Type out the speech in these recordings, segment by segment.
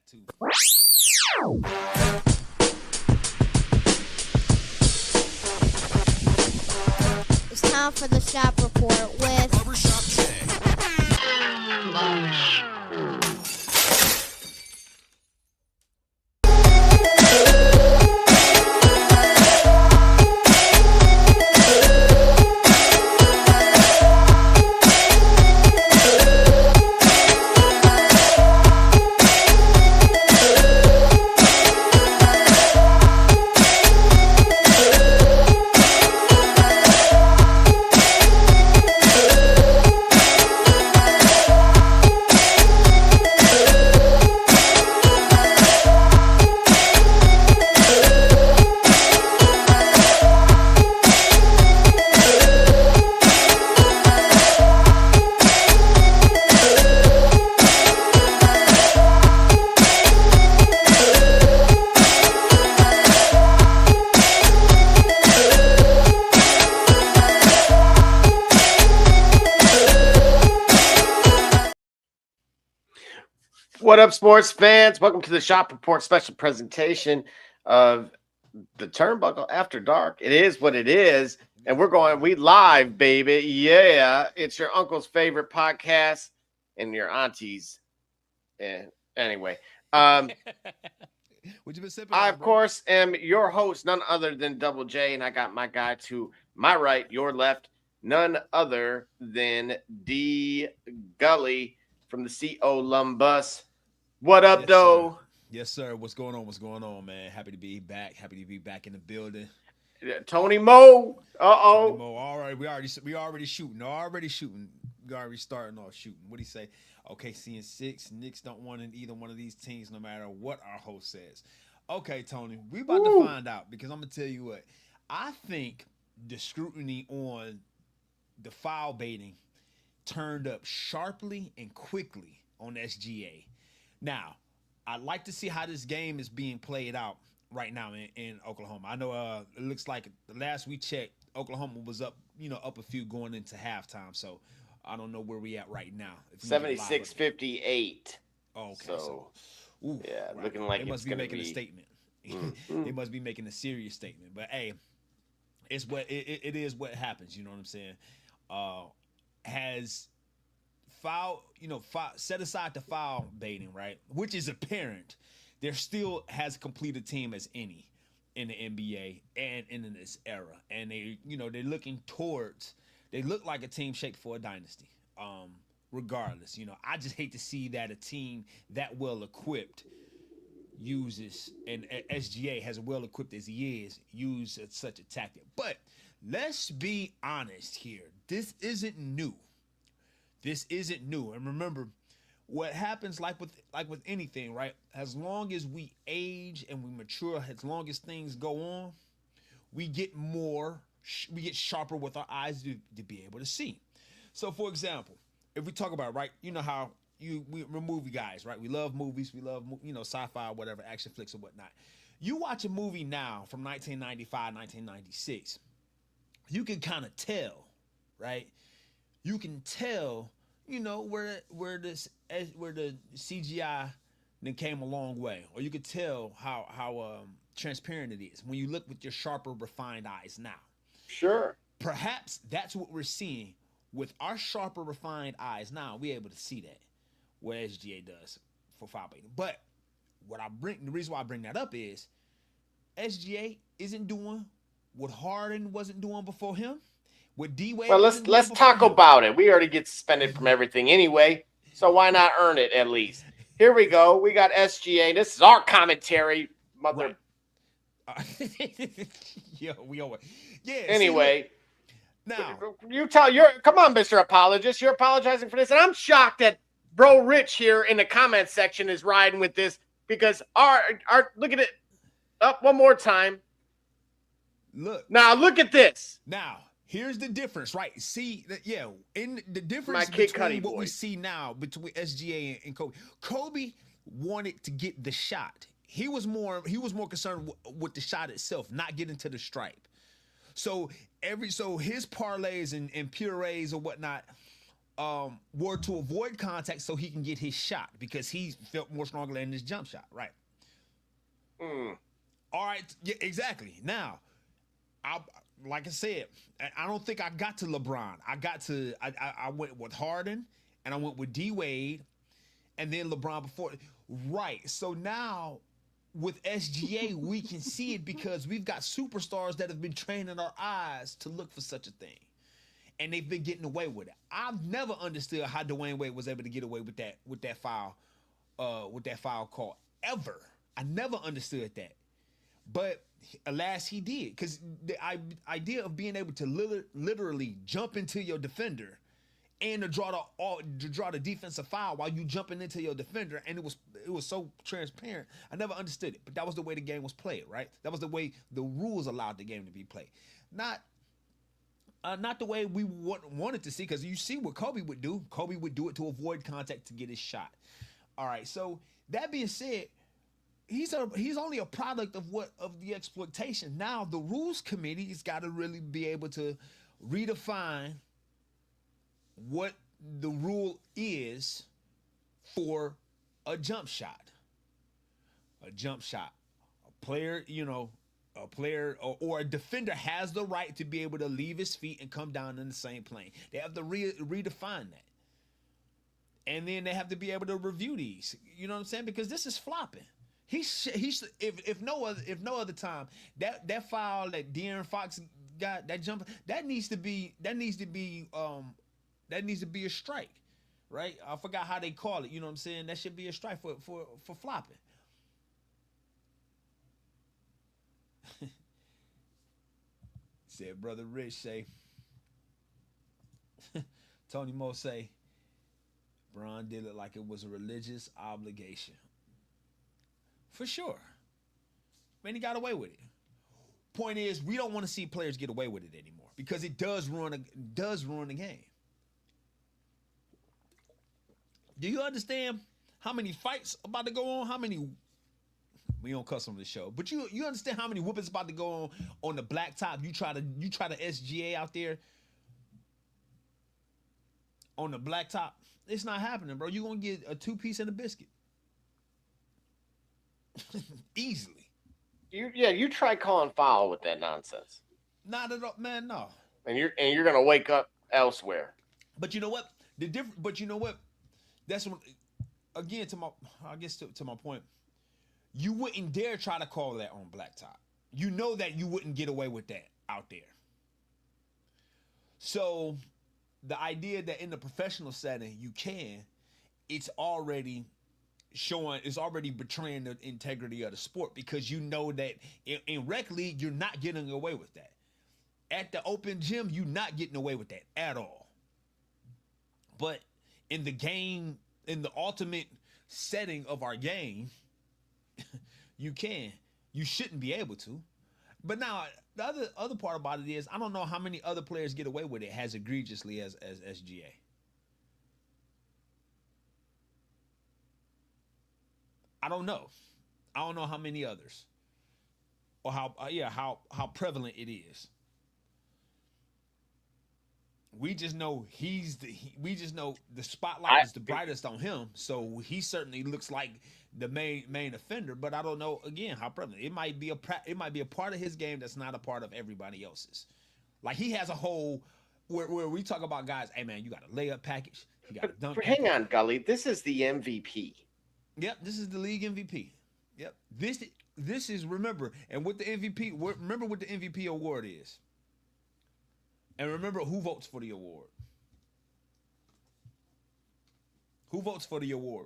too. It's time for the shop report with Barbershop Jay. What up, sports fans? Welcome to the Shop Report special presentation of the Turnbuckle After Dark. It is what it is, and we live, baby. Yeah, it's your uncle's favorite podcast and your auntie's. Anyway, What you been sipping I, on, of bro? course, am your host, none other than Double J, and I got my guy to my right, your left, none other than D Gully from the CO Lumbus. What up, Yes, though? sir. Yes, sir. What's going on? What's going on, man? Happy to be back. Happy to be back in the building. Tony Mo. Tony Uh-oh. Mo, all right, we already shooting. We already starting off shooting. What do you say? Okay, seeing 6. Knicks don't want in either one of these teams, no matter what our host says. Okay, Tony, we about to find out because I'm gonna tell you what. I think the scrutiny on the foul baiting turned up sharply and quickly on SGA. Now, I'd like to see how this game is being played out right now in Oklahoma. I know it looks like the last we checked, Oklahoma was up a few going into halftime. So I don't know where we at right now. 76-58. Oh, okay. So, ooh, yeah, right. looking like they must it's be gonna making be a statement. Mhm. They must be making a serious statement. But hey, it's what it is. What happens? You know what I'm saying? Has set aside the foul baiting, right? Which is apparent. There still has complete a team as any in the NBA and in this era, and they're looking towards. They look like a team shaped for a dynasty. Regardless, I just hate to see that a team that well equipped uses, and SGA has well equipped as he is, use such a tactic. But let's be honest here. This isn't new. And remember, what happens like with anything, right? As long as we age and we mature, as long as things go on, we get sharper with our eyes to be able to see. So, for example, if we talk about, right, you know how we're movie guys, right? We love movies, we love sci-fi, whatever, action flicks or whatnot. You watch a movie now from 1995, 1996, you can kind of tell, right? You can tell, where the CGI then came a long way, or you could tell how transparent it is when you look with your sharper, refined eyes now. Sure. Perhaps that's what we're seeing with our sharper, refined eyes now. We're able to see that what SGA does for foul baiting. But the reason why I bring that up is SGA isn't doing what Harden wasn't doing before him. What D-Wade. Well, let's talk about it. We already get suspended from everything anyway, so why not earn it at least? Here we go. We got SGA. This is our commentary, mother. Right. Yeah, we always. Yeah. Anyway, now come on, Mr. Apologist. You're apologizing for this, and I'm shocked that Bro Rich here in the comment section is riding with this because our look at it up one more time. Look at this. Now. Here's the difference, right? See, in the difference between what we see now between SGA and Kobe. Kobe wanted to get the shot. He was more concerned with the shot itself, not getting to the stripe. So his parlays and purees or whatnot were to avoid contact so he can get his shot because he felt more stronger in his jump shot, right? All right, yeah, exactly. Now, like I said, I don't think I got to LeBron. I went with Harden and I went with D Wade and then LeBron before. Right. So now with SGA, we can see it because we've got superstars that have been training our eyes to look for such a thing. And they've been getting away with it. I've never understood how Dwayne Wade was able to get away with that foul call ever. I never understood that. But alas, he did, because the idea of being able to literally jump into your defender and to draw the defensive foul while you jumping into your defender, and it was so transparent. I never understood it, but that was the way the game was played, right? That was the way the rules allowed the game to be played, not the way we wanted to see. Because you see what Kobe would do. Kobe would do it to avoid contact to get his shot. All right. So that being said, he's only a product of the exploitation. Now the rules committee has got to really be able to redefine what the rule is for a jump shot. A jump shot. A player, or a defender has the right to be able to leave his feet and come down in the same plane. They have to redefine that. And then they have to be able to review these. You know what I'm saying? Because this is flopping. If no other time, that foul that De'Aaron Fox got, that jump, that needs to be a strike, right? I forgot how they call it. You know what I'm saying? That should be a strike for flopping. Said Brother Rich say, Tony Mo say, Bron did it like it was a religious obligation. For sure. Man, he got away with it. Point is, we don't want to see players get away with it anymore because it does ruin the game. Do you understand how many fights about to go on? How many? We don't cuss on the show, but you understand how many whoopings about to go on the blacktop? You try to SGA out there on the blacktop. It's not happening, bro. You're gonna get a 2-piece and a biscuit. Easily. You try calling foul with that nonsense. Not at all, man. No. And you're gonna wake up elsewhere. But you know what? But you know what? That's what. Again, to my point. You wouldn't dare try to call that on blacktop. You know that you wouldn't get away with that out there. So the idea that in the professional setting you can, it's already betraying the integrity of the sport, because you know that in rec league you're not getting away with that. At the open gym, you're not getting away with that at all. But in the game, in the ultimate setting of our game, you can. You shouldn't be able to. But now the other part about it is, I don't know how many other players get away with it as egregiously as SGA. I don't know. I don't know how many others, or how prevalent it is. We just know we just know the spotlight is the brightest on him, so he certainly looks like the main offender. But I don't know again how prevalent it might be. It might be a part of his game that's not a part of everybody else's. Like he has a whole where we talk about guys. Hey man, you got a layup package. You got a dunk. Hang on, Gully. This is the MVP. Yep, this is the league MVP. Yep, this is, remember, and what the MVP. Remember what the MVP award is. And remember who votes for the award. Who votes for the award?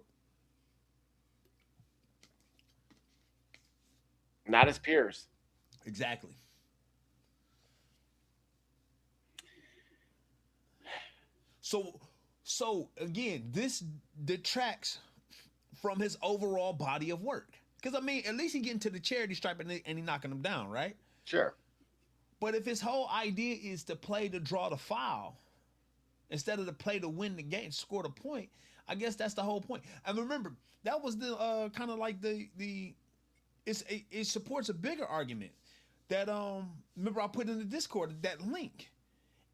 Not his peers. Exactly. So again, this detracts from his overall body of work. Because, I mean, at least he getting to the charity stripe and he knocking them down, right? Sure. But if his whole idea is to play to draw the foul instead of to play to win the game, score the point, I guess that's the whole point. And remember, that was the kind of like it supports a bigger argument that remember I put in the Discord that link,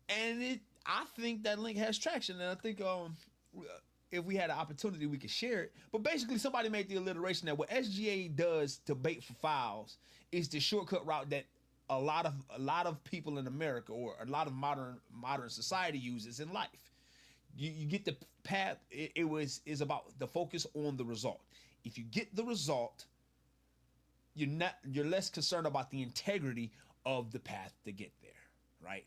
and I think that link has traction, and I think if we had an opportunity, we could share it. But basically, somebody made the alliteration that what SGA does to bait for fouls is the shortcut route that a lot of people in America or a lot of modern society uses in life. You get the path. Is about the focus on the result. If you get the result, you're less concerned about the integrity of the path to get there, right?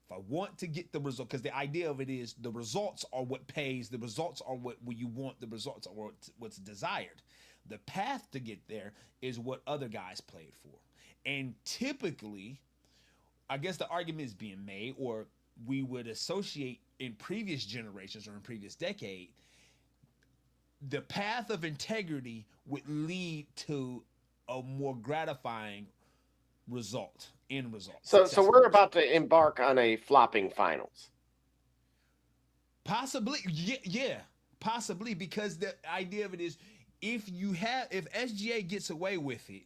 If I want to get the result, because the idea of it is the results are what pays, the results are what you want, the results are what's desired. The path to get there is what other guys played for. And typically, I guess the argument is being made, or we would associate in previous generations or in previous decade, the path of integrity would lead to a more gratifying end result. So we're about to embark on a flopping finals. Possibly, yeah, possibly, because the idea of it is if SGA gets away with it,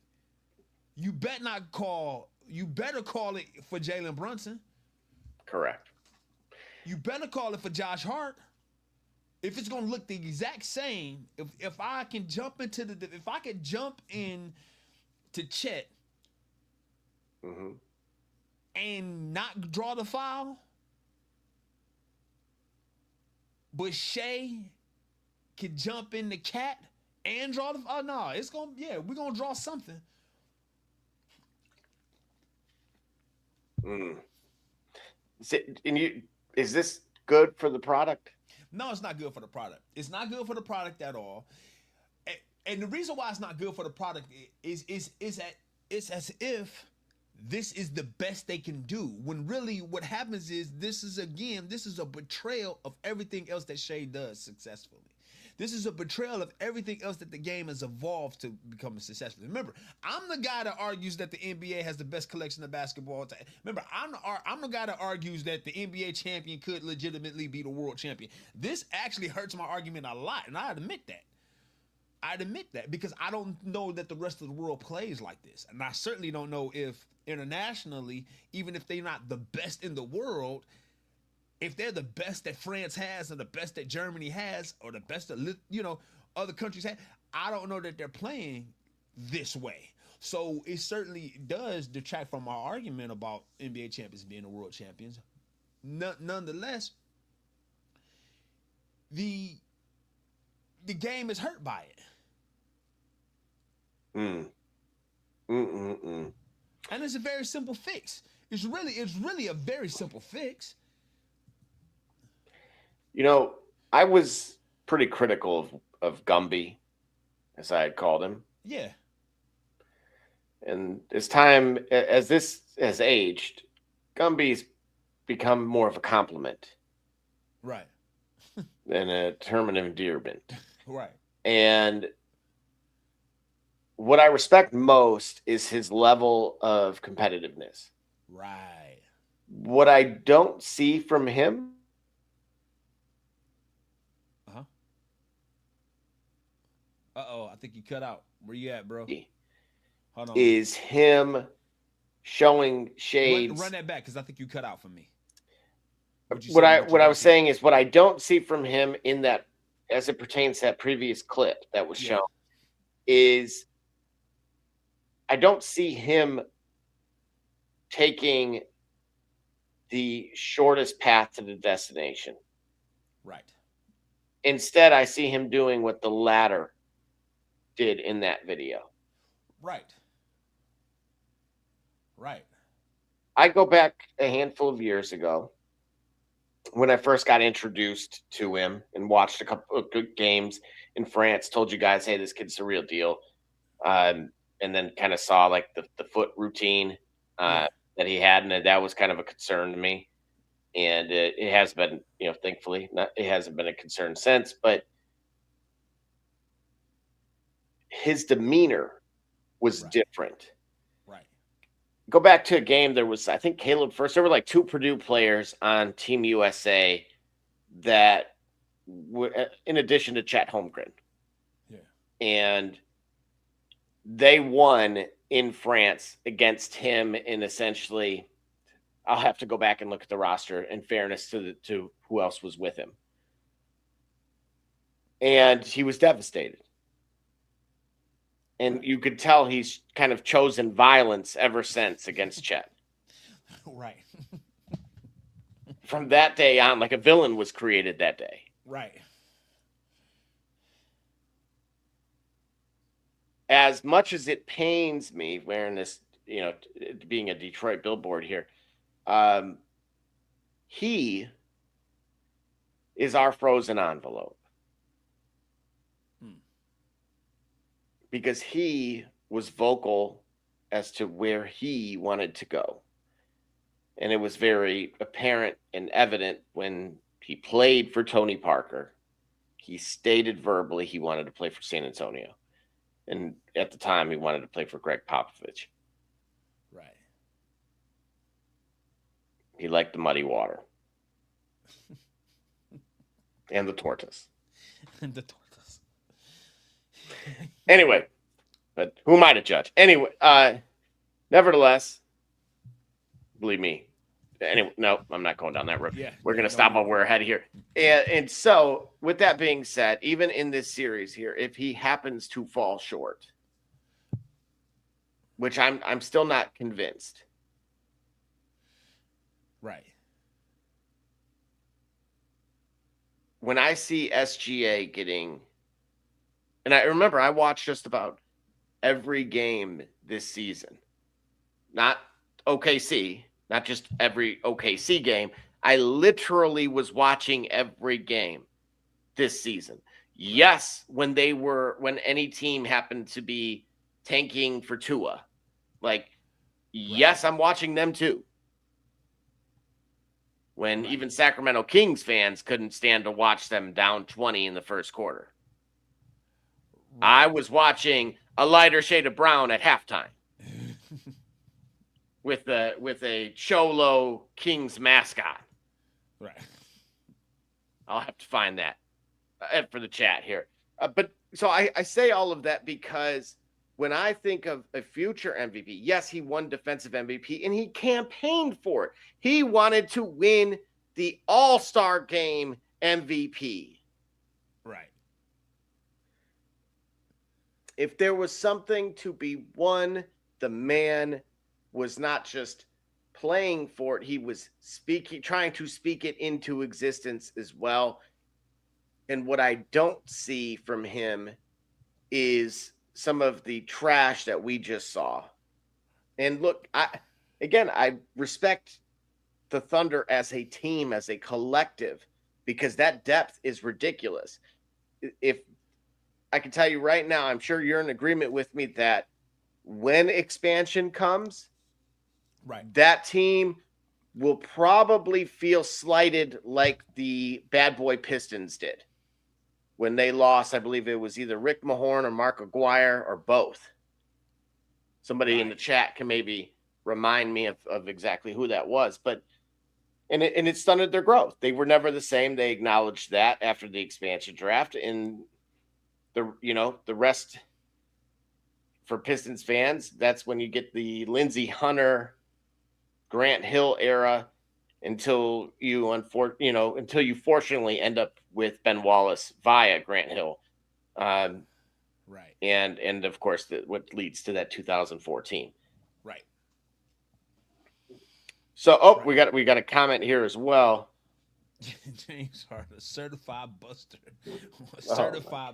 you better call it for Jalen Brunson. Correct. You better call it for Josh Hart. If it's gonna look the exact same, if I can jump in to Chet and not draw the foul, but Shea can jump in the cat and draw the foul. Oh no, we're gonna draw something. Is this good for the product? No, it's not good for the product. It's not good for the product at all. And the reason why it's not good for the product is that it's as if this is the best they can do. When really what happens is this is a betrayal of everything else that Shea does successfully. This is a betrayal of everything else that the game has evolved to become successful. Remember, I'm the guy that argues that the NBA has the best collection of basketball. Remember, I'm the guy that argues that the NBA champion could legitimately be the world champion. This actually hurts my argument a lot, and I admit that because I don't know that the rest of the world plays like this. And I certainly don't know if internationally, even if they're not the best in the world, if they're the best that France has or the best that Germany has or the best that, other countries have, I don't know that they're playing this way. So it certainly does detract from our argument about NBA champions being the world champions. Nonetheless, the game is hurt by it. And it's a very simple fix. It's really a very simple fix. I was pretty critical of Gumby, as I had called him. Yeah. And as this has aged, Gumby's become more of a compliment. Right. Than a term of endearment. Right. And what I respect most is his level of competitiveness. Right. What I don't see from him I think you cut out. Where you at, bro? Hold on. Is him showing shades. Run that back because I think you cut out for me. What I was saying is what I don't see from him in that, as it pertains to that previous clip that was shown, is I don't see him taking the shortest path to the destination. Right. Instead, I see him doing what the latter did in that video. Right. I go back a handful of years ago when I first got introduced to him and watched a couple of good games in France, told you guys, hey, this kid's the real deal. And then kind of saw like the foot routine that he had, and that was kind of a concern to me. And it has been, thankfully, it hasn't been a concern since, but his demeanor was different. Right. Go back to a game. There was, I think, Caleb first. There were like 2 Purdue players on Team USA that were, in addition to Chet Holmgren. Yeah. And they won in France against him in essentially I'll have to go back and look at the roster in fairness to who else was with him. And he was devastated. And you could tell he's kind of chosen violence ever since against Chet. Right. From that day on, like a villain was created that day. Right. As much as it pains me wearing this, being a Detroit billboard here, he is our frozen envelope. Because he was vocal as to where he wanted to go. And it was very apparent and evident when he played for Tony Parker. He stated verbally he wanted to play for San Antonio. And at the time, he wanted to play for Greg Popovich. Right. He liked the muddy water. And the tortoise. And the tortoise. Anyway, but who am I to judge? Anyway, nevertheless, believe me. Anyway, no, I'm not going down that road. Yeah, we're going to stop while we're ahead of here. And so, with that being said, even in this series here, if he happens to fall short, which I'm still not convinced. Right. When I see SGA getting, and I remember I watched just about every game this season, not OKC, not just every OKC game. I literally was watching every game this season. Yes, when any team happened to be tanking for Tua, yes, I'm watching them too. When even Sacramento Kings fans couldn't stand to watch them down 20 in the first quarter. I was watching a lighter shade of brown at halftime with a Cholo Kings mascot. Right. I'll have to find that for the chat here. But so I say all of that because when I think of a future MVP, yes, he won defensive MVP and he campaigned for it. He wanted to win the All-Star Game MVP. Right. If there was something to be won, the man was not just playing for it. He was trying to speak it into existence as well. And what I don't see from him is some of the trash that we just saw. And look, I respect the Thunder as a team, as a collective, because that depth is ridiculous. If I can tell you right now, I'm sure you're in agreement with me that when expansion comes, that team will probably feel slighted like the bad boy Pistons did when they lost. I believe it was either Rick Mahorn or Mark Aguirre or both. Somebody in the chat can maybe remind me of exactly who that was, but it stunted their growth. They were never the same. They acknowledged that after the expansion draft, and the rest for Pistons fans, that's when you get the Lindsey Hunter, Grant Hill era until you fortunately end up with Ben Wallace via Grant Hill. Right. And of course what leads to that 2014. Right. So we got a comment here as well. James Harden, certified buster. Certified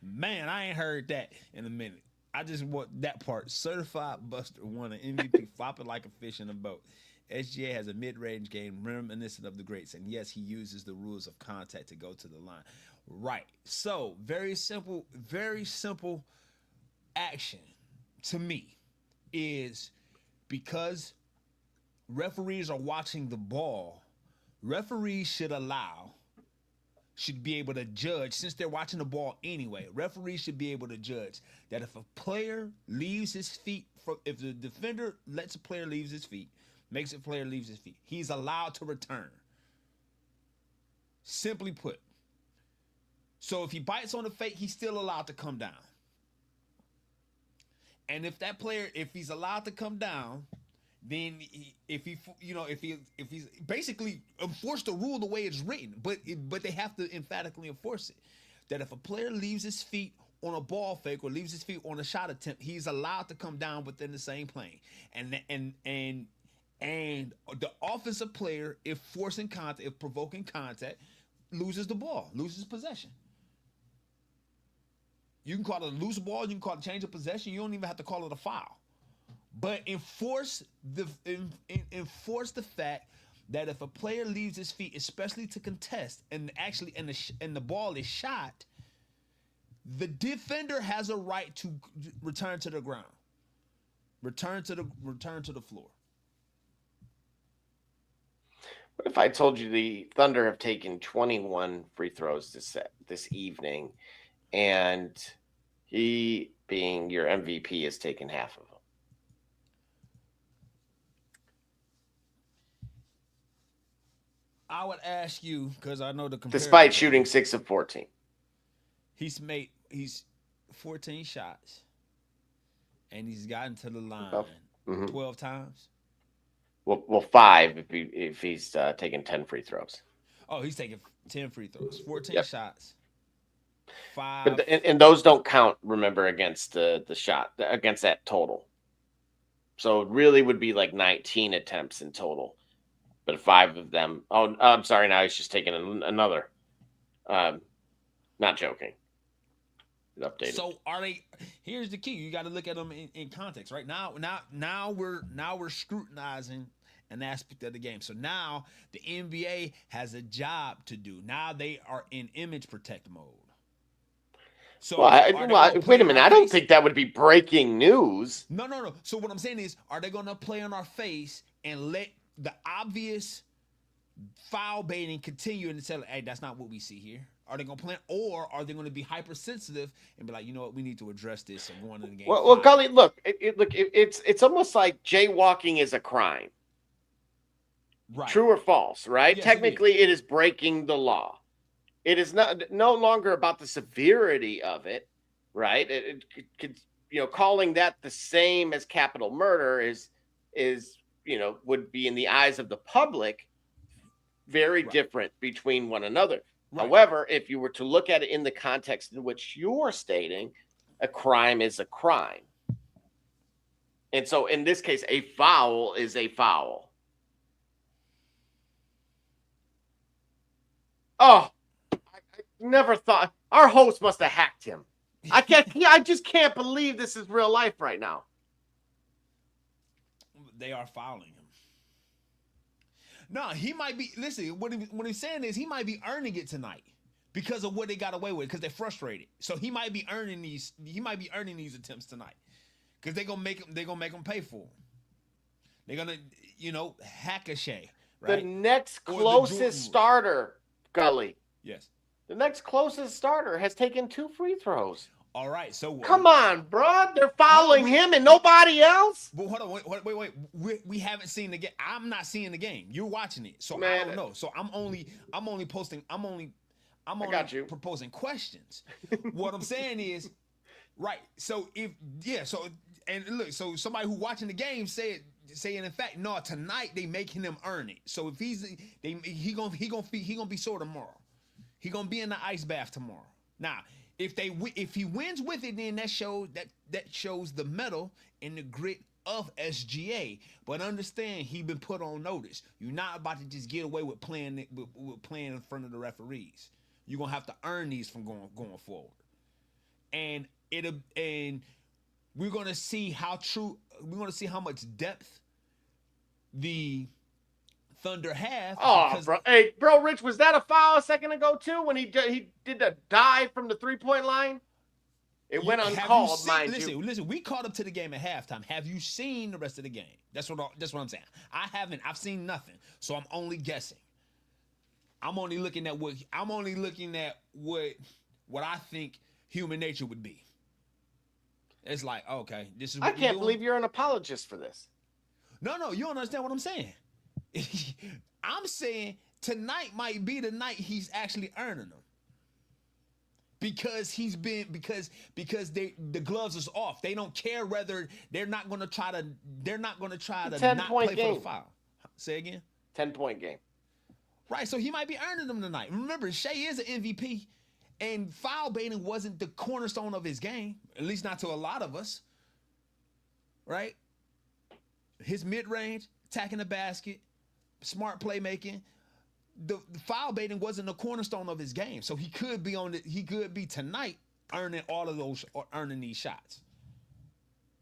man, I ain't heard that in a minute. I just want that part. Certified buster won an MVP flopping like a fish in a boat. SGA has a mid-range game reminiscent of the greats, and yes, he uses the rules of contact to go to the line. Right. So very simple action to me is because referees are watching the ball. Referees should be able to judge, since they're watching the ball anyway. Referees should be able to judge that if a player leaves his feet, if the defender lets a player leave his feet, makes a player leave his feet, he's allowed to return. Simply put. So if he bites on the fake, he's still allowed to come down. And if that player, if he's allowed to come down, then if he's basically enforce the rule the way it's written, but they have to emphatically enforce it, that if a player leaves his feet on a ball fake or leaves his feet on a shot attempt, he's allowed to come down within the same plane. And the offensive player, if forcing contact, if provoking contact, loses the ball, loses possession. You can call it a loose ball, you can call it change of possession. You don't even have to call it a foul. But enforce the fact that if a player leaves his feet, especially to contest, and the ball is shot, the defender has a right to return to the ground, return to the floor. What if I told you the Thunder have taken 21 free throws this evening, and he, being your MVP, has taken half of them? I would ask you, because I know the comparison. Despite shooting 6 of 14. He's 14 shots, and he's gotten to the line 12 times. Well, 5 if he's taking 10 free throws. Oh, he's taking 10 free throws, 14 shots, 5. But and those don't count. Remember, against the shot, against that total. So it really would be like 19 attempts in total. But 5 of them. Oh, I'm sorry. Now he's just taking another. Not joking. Updated. So are they? Here's the key. You got to look at them in context, right? Now we're scrutinizing an aspect of the game. So now the NBA has a job to do. Now they are in image protect mode. So wait a minute. I don't think that would be breaking news. No. So what I'm saying is, are they going to play on our face and let the obvious foul baiting continue and tell, hey, that's not what we see here? Are they going to play, or are they going to be hypersensitive and be like, you know what, we need to address this and go on in the game? Well, Gully, look, it's almost like jaywalking is a crime. Right. True or false, right? Yes, Technically, it is breaking the law. It is no longer about the severity of it, right? It could, calling that the same as capital murder is would be in the eyes of the public very different between one another. Right. However, if you were to look at it in the context in which you're stating, a crime is a crime. And so in this case, a foul is a foul. Oh, I never thought our host must have hacked him. I just can't believe this is real life right now. They are fouling him. No, he might be. Listen, what he's saying is he might be earning it tonight because of what they got away with, because they're frustrated. So he might be earning these. He might be earning these attempts tonight because they're gonna make him pay for them. They're gonna, hack a shay. Right? The next closest starter, Gully. Yes. The next closest starter has taken 2 free throws. All right, so come on, bro. They're fouling him and nobody else. But hold on, wait. We haven't seen the game. I'm not seeing the game. You're watching it, so Man, I don't know. So I'm only posting. I'm only proposing questions. What I'm saying is, right. So so somebody who watching the game saying in fact, no, tonight they making him earn it. So if he gonna be sore tomorrow. He gonna be in the ice bath tomorrow. Now, if he wins with it, then that shows the mettle and the grit of SGA. But understand, he been put on notice. You're not about to just get away with playing in front of the referees. You're gonna have to earn these from going forward. And we're gonna see how much depth the Thunder have. Oh, bro. Hey, bro, Rich, was that a foul a second ago, too, when he did the dive from the three-point line? It went uncalled, mind you. Listen, we caught up to the game at halftime. Have you seen the rest of the game? That's what I'm saying. I haven't. I've seen nothing, so I'm only guessing. I'm only looking at what I think human nature would be. It's like, okay, this is what I can't believe you're an apologist for this. No, you don't understand what I'm saying. I'm saying tonight might be the night he's actually earning them. because the gloves is off. They don't care whether they're not going to try to not play game. for the foul. Say again. 10-point game. Right, so he might be earning them tonight. Remember, Shea is an MVP, and foul baiting wasn't the cornerstone of his game, at least not to a lot of us. Right? His mid-range, attacking the basket, smart playmaking. The foul baiting wasn't the cornerstone of his game, so he could be tonight earning all of those or earning these shots.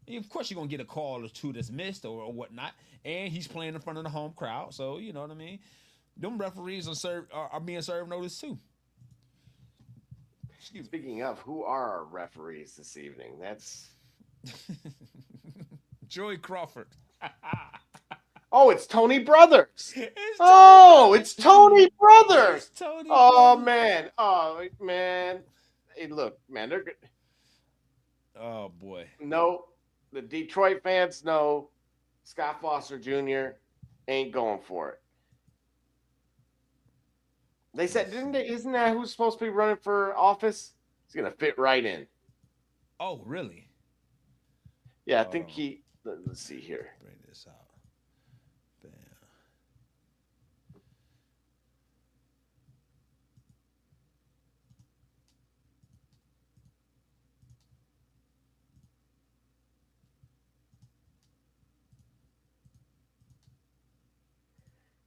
And of course, you're gonna get a call or two that's missed or whatnot, and he's playing in front of the home crowd, so you know what I mean. Them referees are being served notice too. Speaking of, who are our referees this evening? That's Joey Crawford. Oh, it's Tony Brothers. It's Tony Brothers. Tony Brothers. Man. Oh, man. Hey, look, man, they're good. Oh, boy. No, the Detroit fans know Scott Foster Jr. ain't going for it. They said, isn't that who's supposed to be running for office? He's going to fit right in. Oh, really? Yeah, I think let's see here. Bring this out. Bam.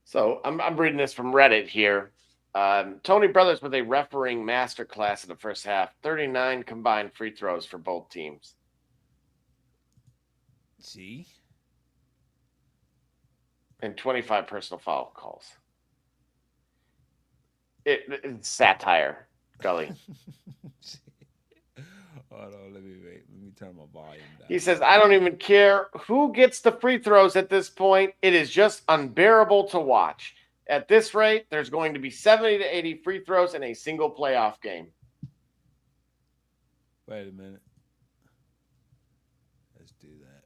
So I'm reading this from Reddit here. Tony Brothers with a refereeing masterclass in the first half. 39 combined free throws for both teams. See? And 25 personal foul calls. It's satire, Gully. Hold on, let me turn my volume down. He says, I don't even care who gets the free throws at this point. It is just unbearable to watch. At this rate, there's going to be 70 to 80 free throws in a single playoff game. Wait a minute. Let's do that.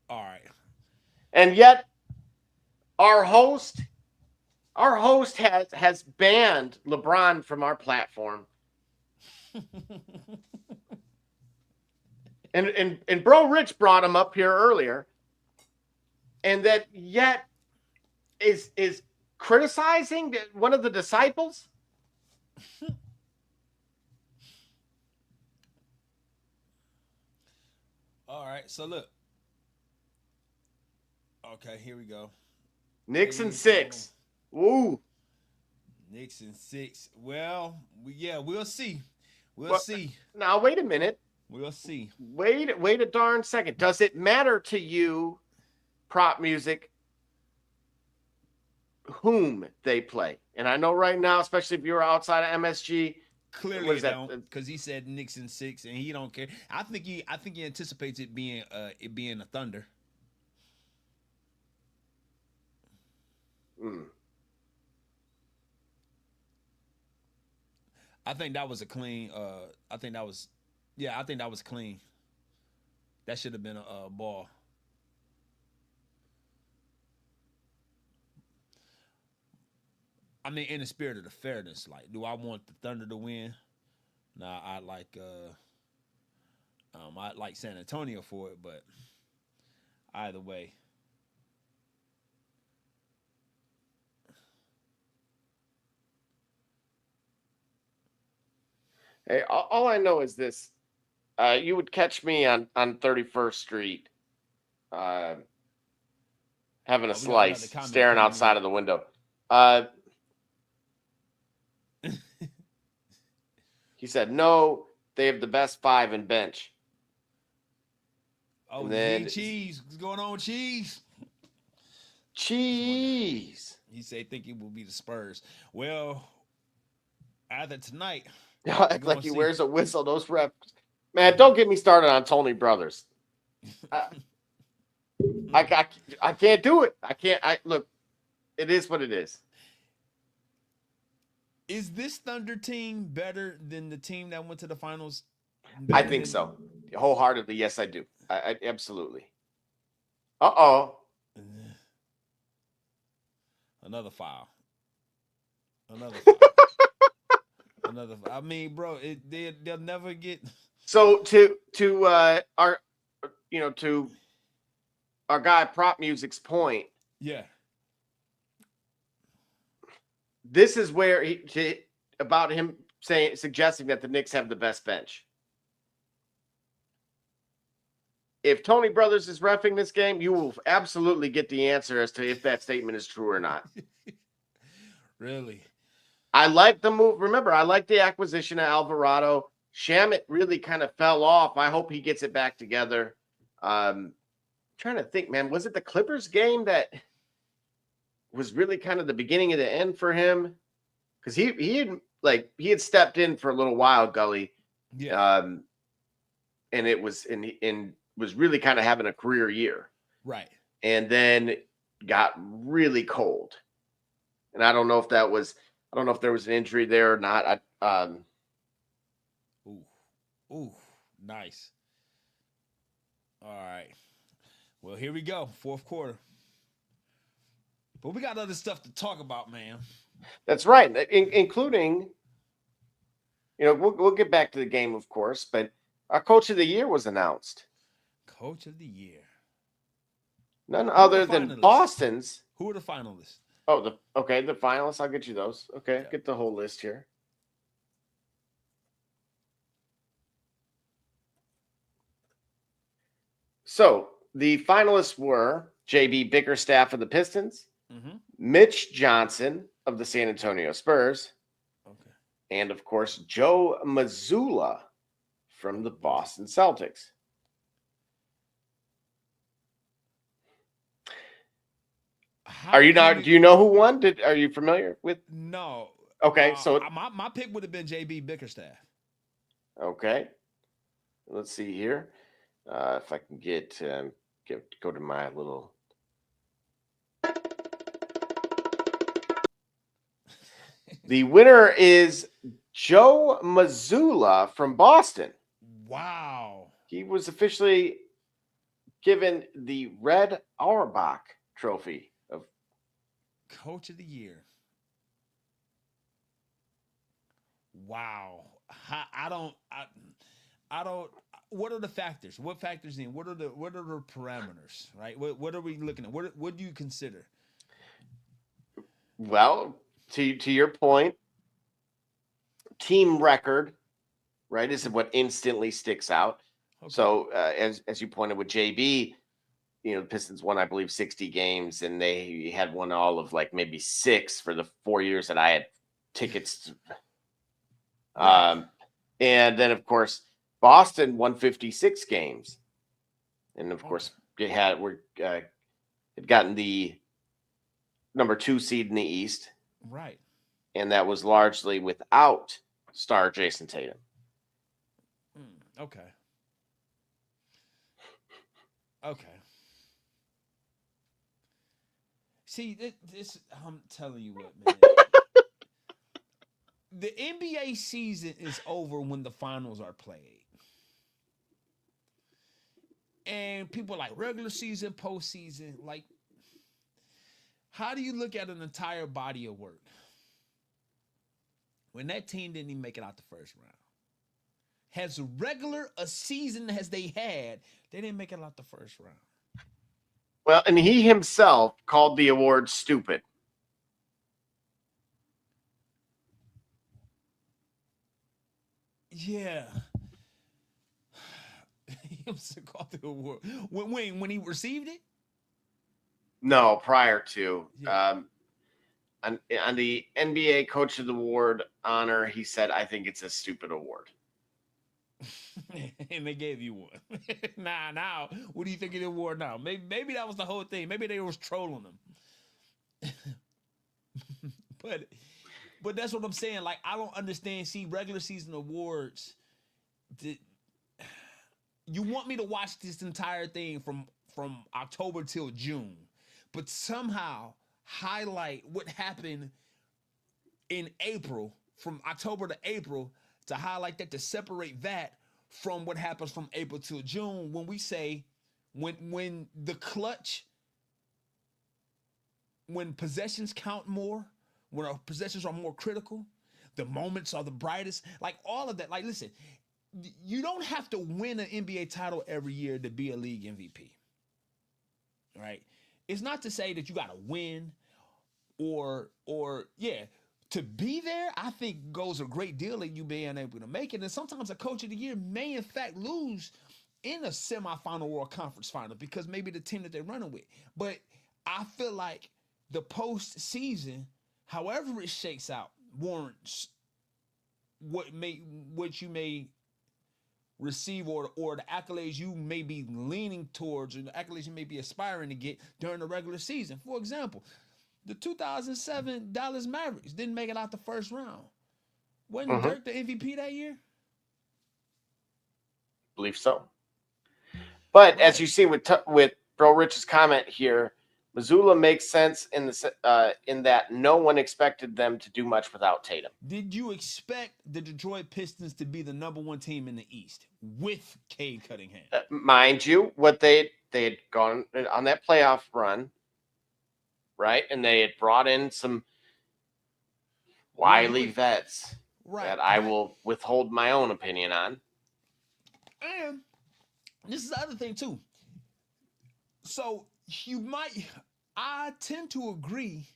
All right. And yet, our host has banned LeBron from our platform. And Bro Rich brought him up here earlier, and that yet is criticizing one of the disciples. All right, so look. Okay, here we go. Knicks and 6. Woo. Knicks and 6. Well, we'll see. We'll see. Now, wait a minute. We'll see. Wait a darn second. Does it matter to you, prop music, whom they play? And I know right now, especially if you're outside of MSG, clearly don't, because he said Knicks and 6, and he don't care. I think he anticipates it being a Thunder. I think that was a clean. I think that was clean. That should have been a ball. I mean, in the spirit of the fairness, like, do I want the Thunder to win? Nah, I like San Antonio for it, but either way. Hey, all I know is this. You would catch me on 31st Street having a slice, staring outside of the window. He said, no, they have the best 5 in bench. Oh, then, Cheese. What's going on, Cheese? Cheese. He said, think it will be the Spurs. Well, either tonight. Y'all act like he wears a whistle. Those refs. Man, don't get me started on Tony Brothers. I can't do it. I can't. Look, it is what it is. Is this Thunder team better than the team that went to the finals? I think so. Wholeheartedly, yes, I do. I absolutely. Uh-oh. Another foul. Another. I mean, bro, they'll never get. So our to our guy Prop Music's point, Yeah. this is where about him suggesting that the Knicks have the best bench. If Tony Brothers is reffing this game, you will absolutely get the answer as to if that statement is true or not. Really? I like the move. Remember, I like the acquisition of Alvarado. Shamet really kind of fell off. I hope he gets it back together. Trying to think, man, was it the Clippers game that was really kind of the beginning of the end for him? Because he had stepped in for a little while, Gully. Yeah. And it was in was really kind of having a career year. Right. And then got really cold. And I don't know if there was an injury there or not. Ooh, nice. All right. Well, here we go. Fourth quarter. But we got other stuff to talk about, man. That's right. Including, we'll get back to the game, of course, but our coach of the year was announced. Coach of the year. None other than Boston's. Who are the finalists? Oh, the finalists. I'll get you those. Okay, yeah. Get the whole list here. So the finalists were J.B. Bickerstaff of the Pistons, Mitch Johnson of the San Antonio Spurs, and of course Joe Mazzulla from the Boston Celtics. Do you know who won? Are you familiar with? No. Okay, so my pick would have been J.B. Bickerstaff. Okay, let's see here. If I can go to my little. The winner is Joe Mazzulla from Boston. Wow. He was officially given the Red Auerbach Trophy of Coach of the Year. Wow. I don't. What are the factors? What factors in? What are the parameters? Right. What are we looking at? What do you consider? Well, to your point, team record, right, is what instantly sticks out. Okay. So as you pointed with JB, the Pistons won, I believe, 60 games, and they had won all of like maybe 6 for the 4 years that I had tickets. Right. And then of course Boston won 56 games, and of course had gotten the number 2 seed in the East, right? And that was largely without star Jason Tatum. Okay. See, this I'm telling you what, man. The NBA season is over when the finals are played. And people like regular season, postseason, like, how do you look at an entire body of work when that team didn't even make it out the first round? As regular a season as they had, they didn't make it out the first round. Well, and he himself called the award stupid. Yeah. He was called the award. When he received it? No, prior to. Yeah. On the NBA Coach of the Award honor, he said, "I think it's a stupid award." And they gave you one. Now, what do you think of the award now? Maybe that was the whole thing. Maybe they was trolling them. But that's what I'm saying. Like, I don't understand. See, regular season awards. You want me to watch this entire thing from October till June, but somehow highlight what happened in April, from October to April, to highlight that, to separate that from what happens from April till June, when we say when the clutch, when possessions count more, when our possessions are more critical, the moments are the brightest. Like all of that. Like, listen, you don't have to win an NBA title every year to be a league MVP. Right? It's not to say that you got to win or yeah, to be there. I think goes a great deal in you being able to make it. And sometimes a coach of the year may in fact lose in a semifinal or a conference final because maybe the team that they're running with. But I feel like the postseason, however it shakes out, warrants what you may receive or the accolades you may be leaning towards or the accolades you may be aspiring to get during the regular season. For example, the 2007 Dallas Mavericks didn't make it out the first round. Wasn't Dirk the MVP that year? Believe so. But as you see with Bro Rich's comment here, Missoula makes sense in that no one expected them to do much without Tatum. Did you expect the Detroit Pistons to be the number one team in the East with Cade Cunningham? Mind you, what they had gone on that playoff run, right? And they had brought in some wily vets that I will withhold my own opinion on. And this is the other thing too. So I tend to agree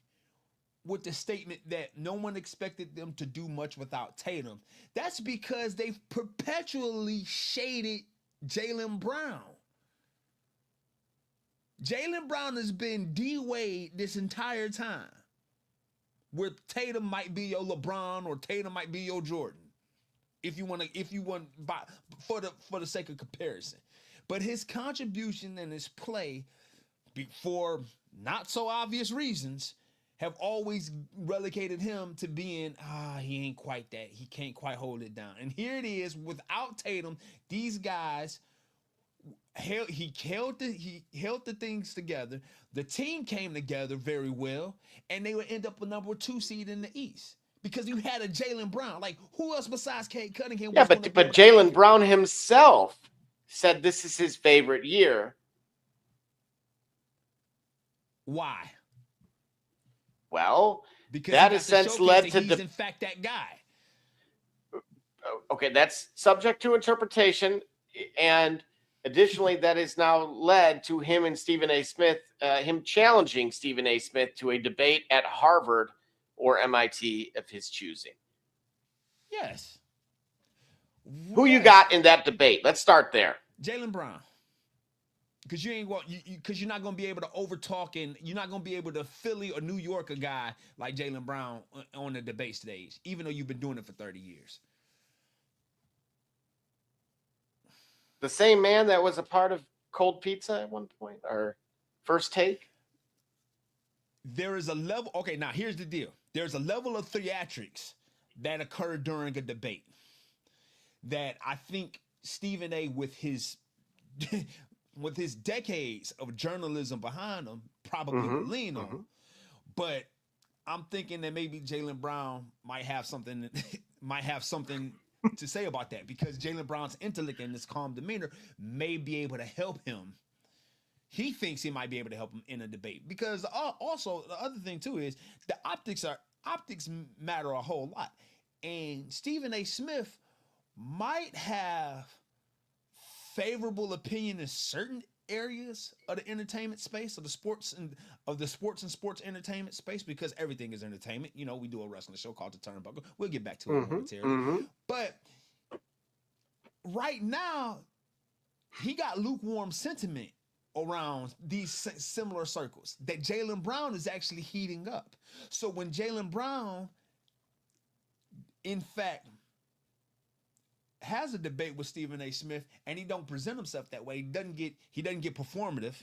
with the statement that no one expected them to do much without Tatum. That's because they've perpetually shaded Jaylen Brown. Jaylen Brown has been D-Wade this entire time. Where Tatum might be your LeBron or Tatum might be your Jordan. If you want for the sake of comparison. But his contribution and his play, for not so obvious reasons, have always relegated him to being, he ain't quite that. He can't quite hold it down. And here it is, without Tatum, these guys, he held the things together. The team came together very well, and they would end up a number 2 seed in the East. Because you had a Jaylen Brown. Like, who else besides Cade Cunningham? Yeah, but Jaylen Brown himself said this is his favorite year. Why? Well, because that has since led to he's in fact that guy. Okay, that's subject to interpretation, and additionally, that has now led to him and Stephen A. Smith, him challenging Stephen A. Smith to a debate at Harvard or MIT of his choosing. Yes. Who you got in that debate? Let's start there. Jaylen Brown. Because you're not going to be able to overtalk, and you're not going to be able to Philly or New York a guy like Jaylen Brown on the debate stage, even though you've been doing it for 30 years. The same man that was a part of Cold Pizza at one point, or First Take? There is a level. Okay, now here's the deal. There's a level of theatrics that occurred during a debate that I think Stephen A. with his decades of journalism behind him probably would lean on. But I'm thinking that maybe Jaylen Brown might have something to say about that, because Jaylen Brown's intellect and his calm demeanor may be able to help him. He thinks he might be able to help him in a debate, because also the other thing too is the optics matter a whole lot, and Stephen A. Smith might have favorable opinion in certain areas of the entertainment space, of the sports and sports entertainment space, because everything is entertainment. You know, we do a wrestling show called The Turnbuckle. We'll get back to it momentarily. But right now, he got lukewarm sentiment around these similar circles that Jaylen Brown is actually heating up. So when Jaylen Brown, in fact, has a debate with Stephen A. Smith and he don't present himself that way, he doesn't get performative.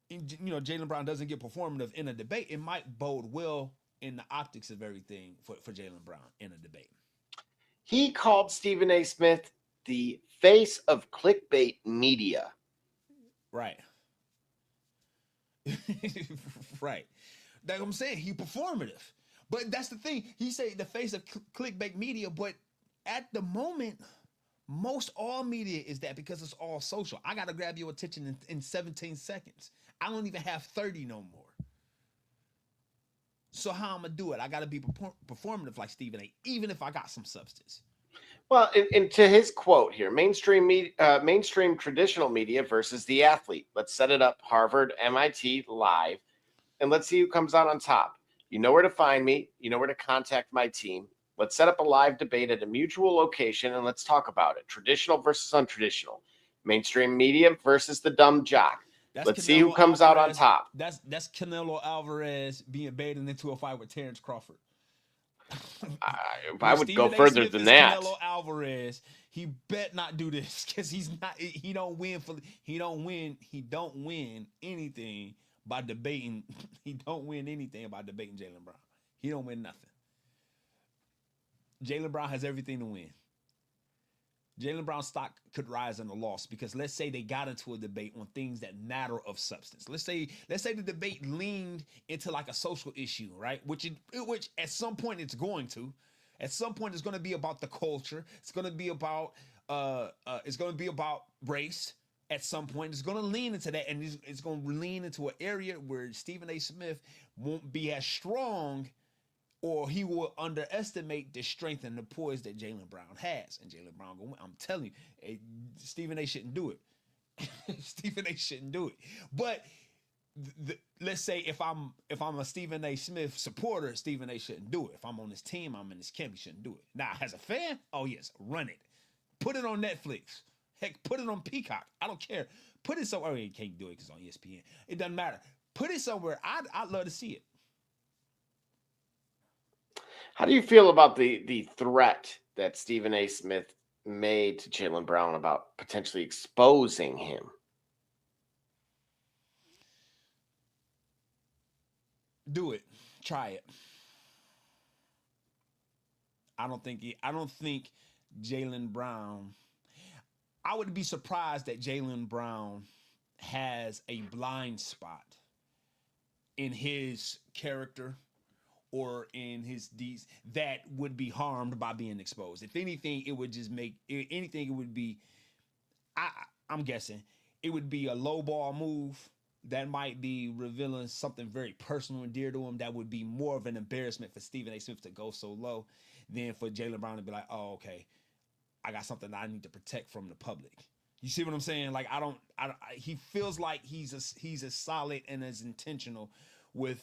You know, Jaylen Brown doesn't get performative in a debate. It might bode well in the optics of everything for Jaylen Brown in a debate. He called Stephen A. Smith the face of clickbait media. Right. Right. That's what I'm saying. He performative. But that's the thing. He say the face of clickbait media, but at the moment, most all media is that, because it's all social. I got to grab your attention in 17 seconds. I don't even have 30 no more. So how I'm gonna do it? I gotta be performative like Stephen A. Even if I got some substance. Well, and to his quote here, mainstream traditional media versus the athlete. Let's set it up, Harvard, MIT, live, and let's see who comes out on top. You know where to find me. You know where to contact my team. Let's set up a live debate at a mutual location, and let's talk about it. Traditional versus untraditional. Mainstream media versus the dumb jock. That's Let's see who Canelo comes out on Alvarez. top. That's Canelo Alvarez being baited into a fight with Terrence Crawford. I Where would go Stephen A. further Smith than is that. Canelo Alvarez, he bet not do this because he don't win anything by debating. He don't win anything by debating Jaylen Brown. He don't win nothing. Jaylen Brown has everything to win. Jaylen Brown's stock could rise in a loss because let's say they got into a debate on things that matter of substance. Let's say the debate leaned into like a social issue, right? Which at some point it's going to. At some point it's going to be about the culture. It's going to be about race. At some point it's going to lean into that, and it's going to lean into an area where Stephen A. Smith won't be as strong, or he will underestimate the strength and the poise that Jaylen Brown has. And Jaylen Brown, I'm telling you, Stephen A. shouldn't do it. Stephen A. shouldn't do it. But let's say if I'm a Stephen A. Smith supporter, Stephen A. shouldn't do it. If I'm on his team, I'm in his camp, he shouldn't do it. Now, as a fan, oh yes, run it. Put it on Netflix. Heck, put it on Peacock. I don't care. Put it somewhere. You can't do it because it's on ESPN. It doesn't matter. Put it somewhere. I'd love to see it. How do you feel about the threat that Stephen A. Smith made to Jaylen Brown about potentially exposing him? Do it. Try it. I don't think Jaylen Brown. I would be surprised that Jaylen Brown has a blind spot in his character or in his deeds that would be harmed by being exposed. If anything, it would just make anything. It would be, I'm guessing, it would be a low ball move that might be revealing something very personal and dear to him. That would be more of an embarrassment for Stephen A. Smith to go so low than for Jaylen Brown to be like, oh, okay, I got something that I need to protect from the public. You see what I'm saying? Like he feels like he's as solid and as intentional with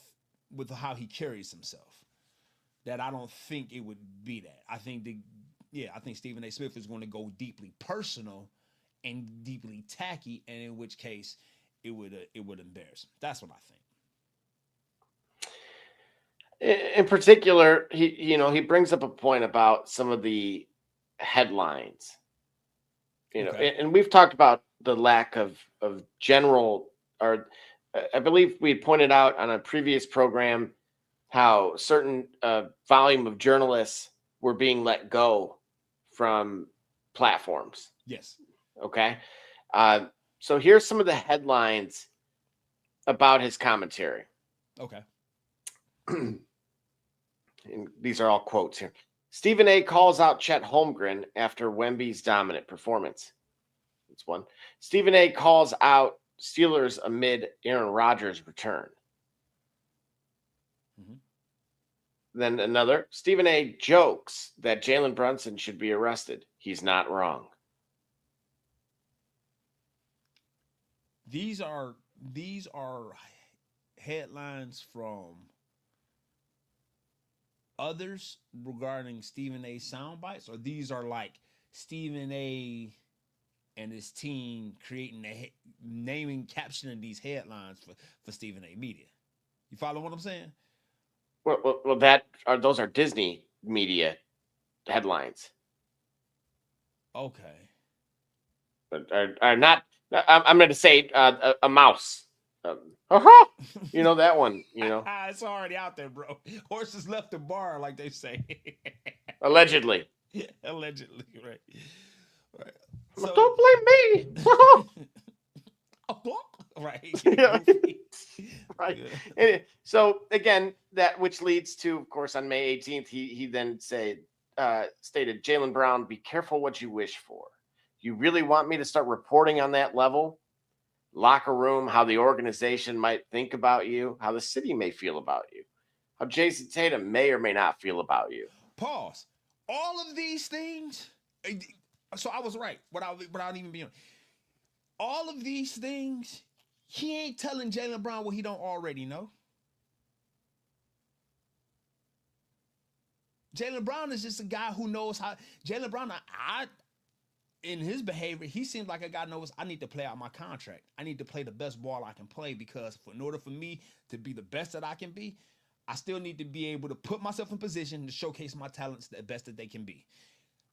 how he carries himself, that I don't think it would be that. I think Stephen A. Smith is going to go deeply personal and deeply tacky, and in which case it would embarrass him. That's what I think. In particular, he brings up a point about some of the headlines. Okay. And we've talked about the lack of general, or I believe we pointed out on a previous program how certain volume of journalists were being let go from platforms. Yes. Okay. So here's some of the headlines about his commentary. Okay. And these are all quotes here. Stephen A. calls out Chet Holmgren after Wemby's dominant performance. That's one. Stephen A. calls out Steelers amid Aaron Rodgers' return. Mm-hmm. Then another. Stephen A. jokes that Jalen Brunson should be arrested. He's not wrong. These are headlines from others regarding Stephen A. sound bites, or these are like Stephen A. and his team creating captioning these headlines for Stephen A. media. You follow what I'm saying? Well, those are Disney media headlines. Okay. But are not. I'm going to say a mouse. You know that one. It's already out there, bro. Horses left the bar, like they say. Allegedly. Allegedly, right. So, don't blame me. Right. Right. Yeah. So again, that which leads to, of course, on May 18th, he then stated, Jaylen Brown, be careful what you wish for. You really want me to start reporting on that level? Locker room, how the organization might think about you, how the city may feel about you. how Jason Tatum may or may not feel about you. Pause. All of these things. So I was right without even being. All of these things, he ain't telling Jaylen Brown what he don't already know. Jaylen Brown is just a guy who knows how. Jaylen Brown, in his behavior, he seems like a guy knows I need to play out my contract. I need to play the best ball I can play because in order for me to be the best that I can be, I still need to be able to put myself in position to showcase my talents the best that they can be.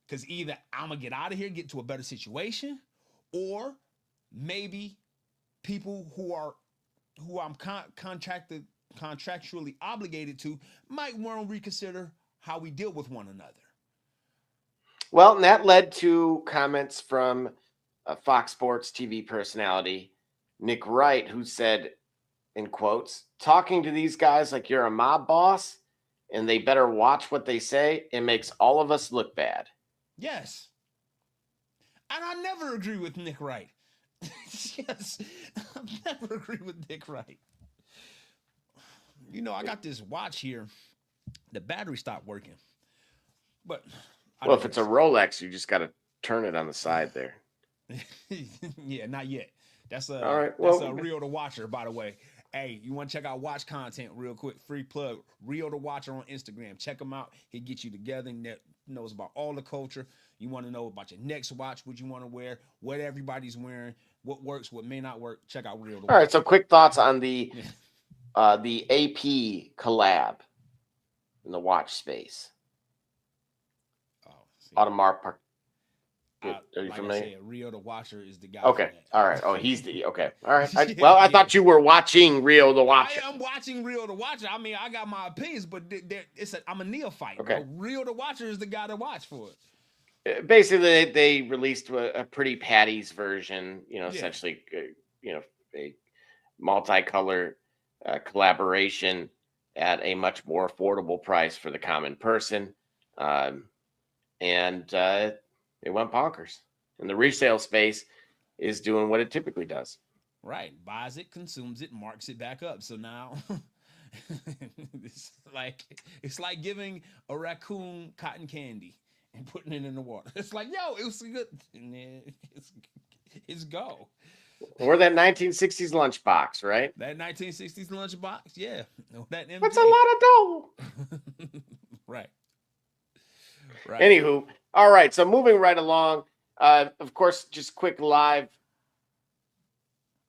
Because either I'm going to get out of here, get to a better situation, or maybe people who I'm contractually obligated to might want to reconsider how we deal with one another. Well, and that led to comments from a Fox Sports TV personality, Nick Wright, who said, in quotes, talking to these guys like you're a mob boss and they better watch what they say. It makes all of us look bad. Yes. And I never agree with Nick Wright. Yes. I never agree with Nick Wright. You know, I got this watch here. The battery stopped working. But well, if it's a Rolex, you just got to turn it on the side there. Yeah, not yet. That's a all right. Well, that's a Real to Watcher, by the way. Hey, you want to check out watch content real quick? Free plug. Real to Watcher on Instagram. Check him out. He'll get you together and knows about all the culture. You want to know about your next watch, what you want to wear, what everybody's wearing, what works, what may not work. Check out Real to Watcher. All right. So quick thoughts on the AP collab in the watch space. Audemars Piguet. Are you familiar? I said, Rio the Watcher is the guy. Okay. All right. Oh, he's the okay. All right. I thought you were watching Rio the Watcher. I am watching Rio the Watcher. I mean, I got my opinions, but I'm a neophyte. Okay. Rio the Watcher is the guy to watch for it. Basically, they released a Pretty Patties version. Essentially, a multicolor collaboration at a much more affordable price for the common person. And it went bonkers. And the resale space is doing what it typically does. Right. Buys it, consumes it, marks it back up. So now it's like giving a raccoon cotton candy and putting it in the water. It's like, yo, it was good. It's go. Or that 1960s lunchbox, right? That 1960s lunchbox, yeah. That's a lot of dough. Right. Anywho, all right. So moving right along, of course, just quick live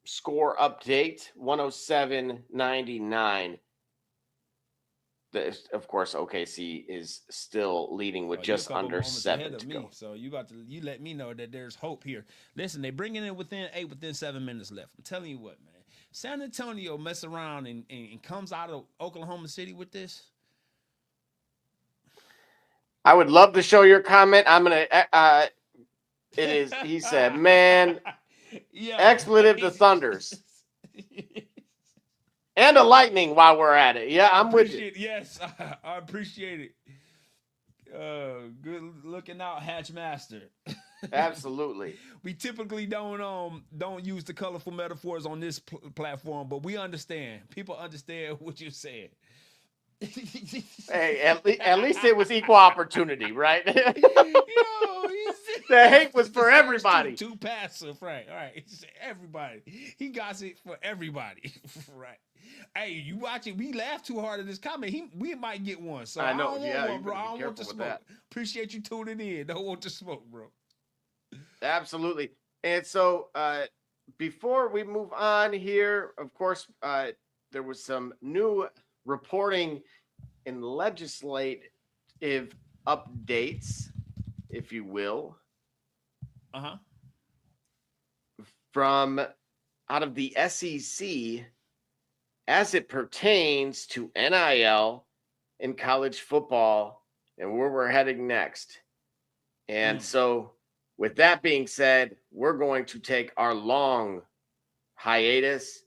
score update: 107-99. Of course, OKC is still leading with just under 7 to go. So you let me know that there's hope here. Listen, they bringing it within 7 minutes left. I'm telling you what, man. San Antonio mess around and comes out of Oklahoma City with this. I would love to show your comment. I'm going to, it is, he said, man, expletive to Thunders. And a lightning while we're at it. Yeah, I'm with you. Yes, I appreciate it. Good looking out, Hatchmaster. Absolutely. We typically don't use the colorful metaphors on this platform, but we understand. People understand what you're saying. Hey, at least it was equal opportunity, right? The hate was for everybody. Too passive, right? All right, everybody. He got it for everybody, right? Hey, you watch it? We laugh too hard at this comment. We might get one. So I know, I don't want the smoke. That. Appreciate you tuning in. Don't want the smoke, bro. Absolutely. And so, before we move on here, of course, there was some new reporting in legislative updates, if you will, from out of the SEC as it pertains to NIL in college football and where we're heading next. And so with that being said, we're going to take our long hiatus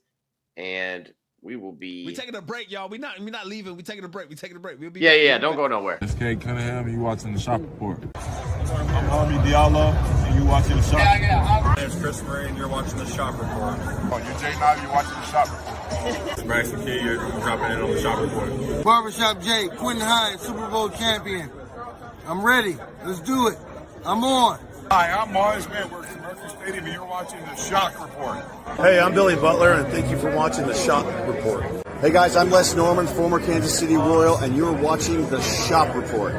and we will be. We're taking a break, y'all. We're not leaving. We're taking a break. We'll be. Yeah. Don't go nowhere. It's K Cunningham. You watching the Shop Report? I'm Harvey Diallo, and you you're watching the Shop Report. My name's Chris Murray, and you're watching the Shop Report. You're Jay Nivey, you're watching the Shop Report. It's Braxton Key, you're dropping in on the Shop Report. Barbershop Jay, Quentin Hines, Super Bowl champion. I'm ready. Let's do it. I'm on. Hi, I'm Mars Man. We're from Mercury Stadium, and you're watching the Shock Report. Hey, I'm Billy Butler, and thank you for watching the Shop Report. Hey guys, I'm Les Norman, former Kansas City Royal, and you're watching the Shop Report.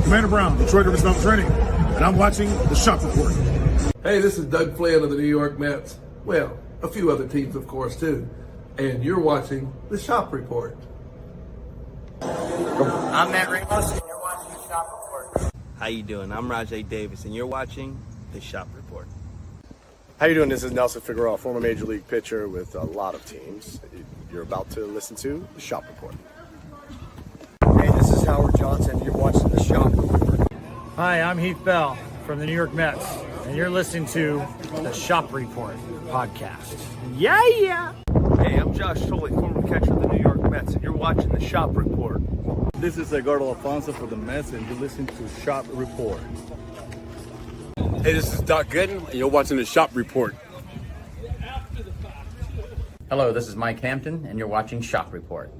Commander Brown, Detroit Rivers Mountain Training, and I'm watching the Shop Report. Hey, this is Doug Flynn of the New York Mets. Well, a few other teams, of course, too. And you're watching the Shop Report. I'm Matt Ramos, and you're watching the Shop Report. How you doing? I'm Rajay Davis, and you're watching the Shop Report. How you doing? This is Nelson Figueroa, former Major League pitcher with a lot of teams. You're about to listen to the Shop Report. Hey, this is Howard Johnson. You're watching the Shop Report. Hi, I'm Heath Bell from the New York Mets, and you're listening to the Shop Report podcast. Yeah! Hey, I'm Josh Tolley, former catcher of the New York Mets, and you're watching the Shop Report. This is Edgardo Alfonso for the Mets, and you're listening to Shop Report. Hey, this is Doc Gooden, and you're watching the Shop Report. Hello, this is Mike Hampton, and you're watching Shop Report.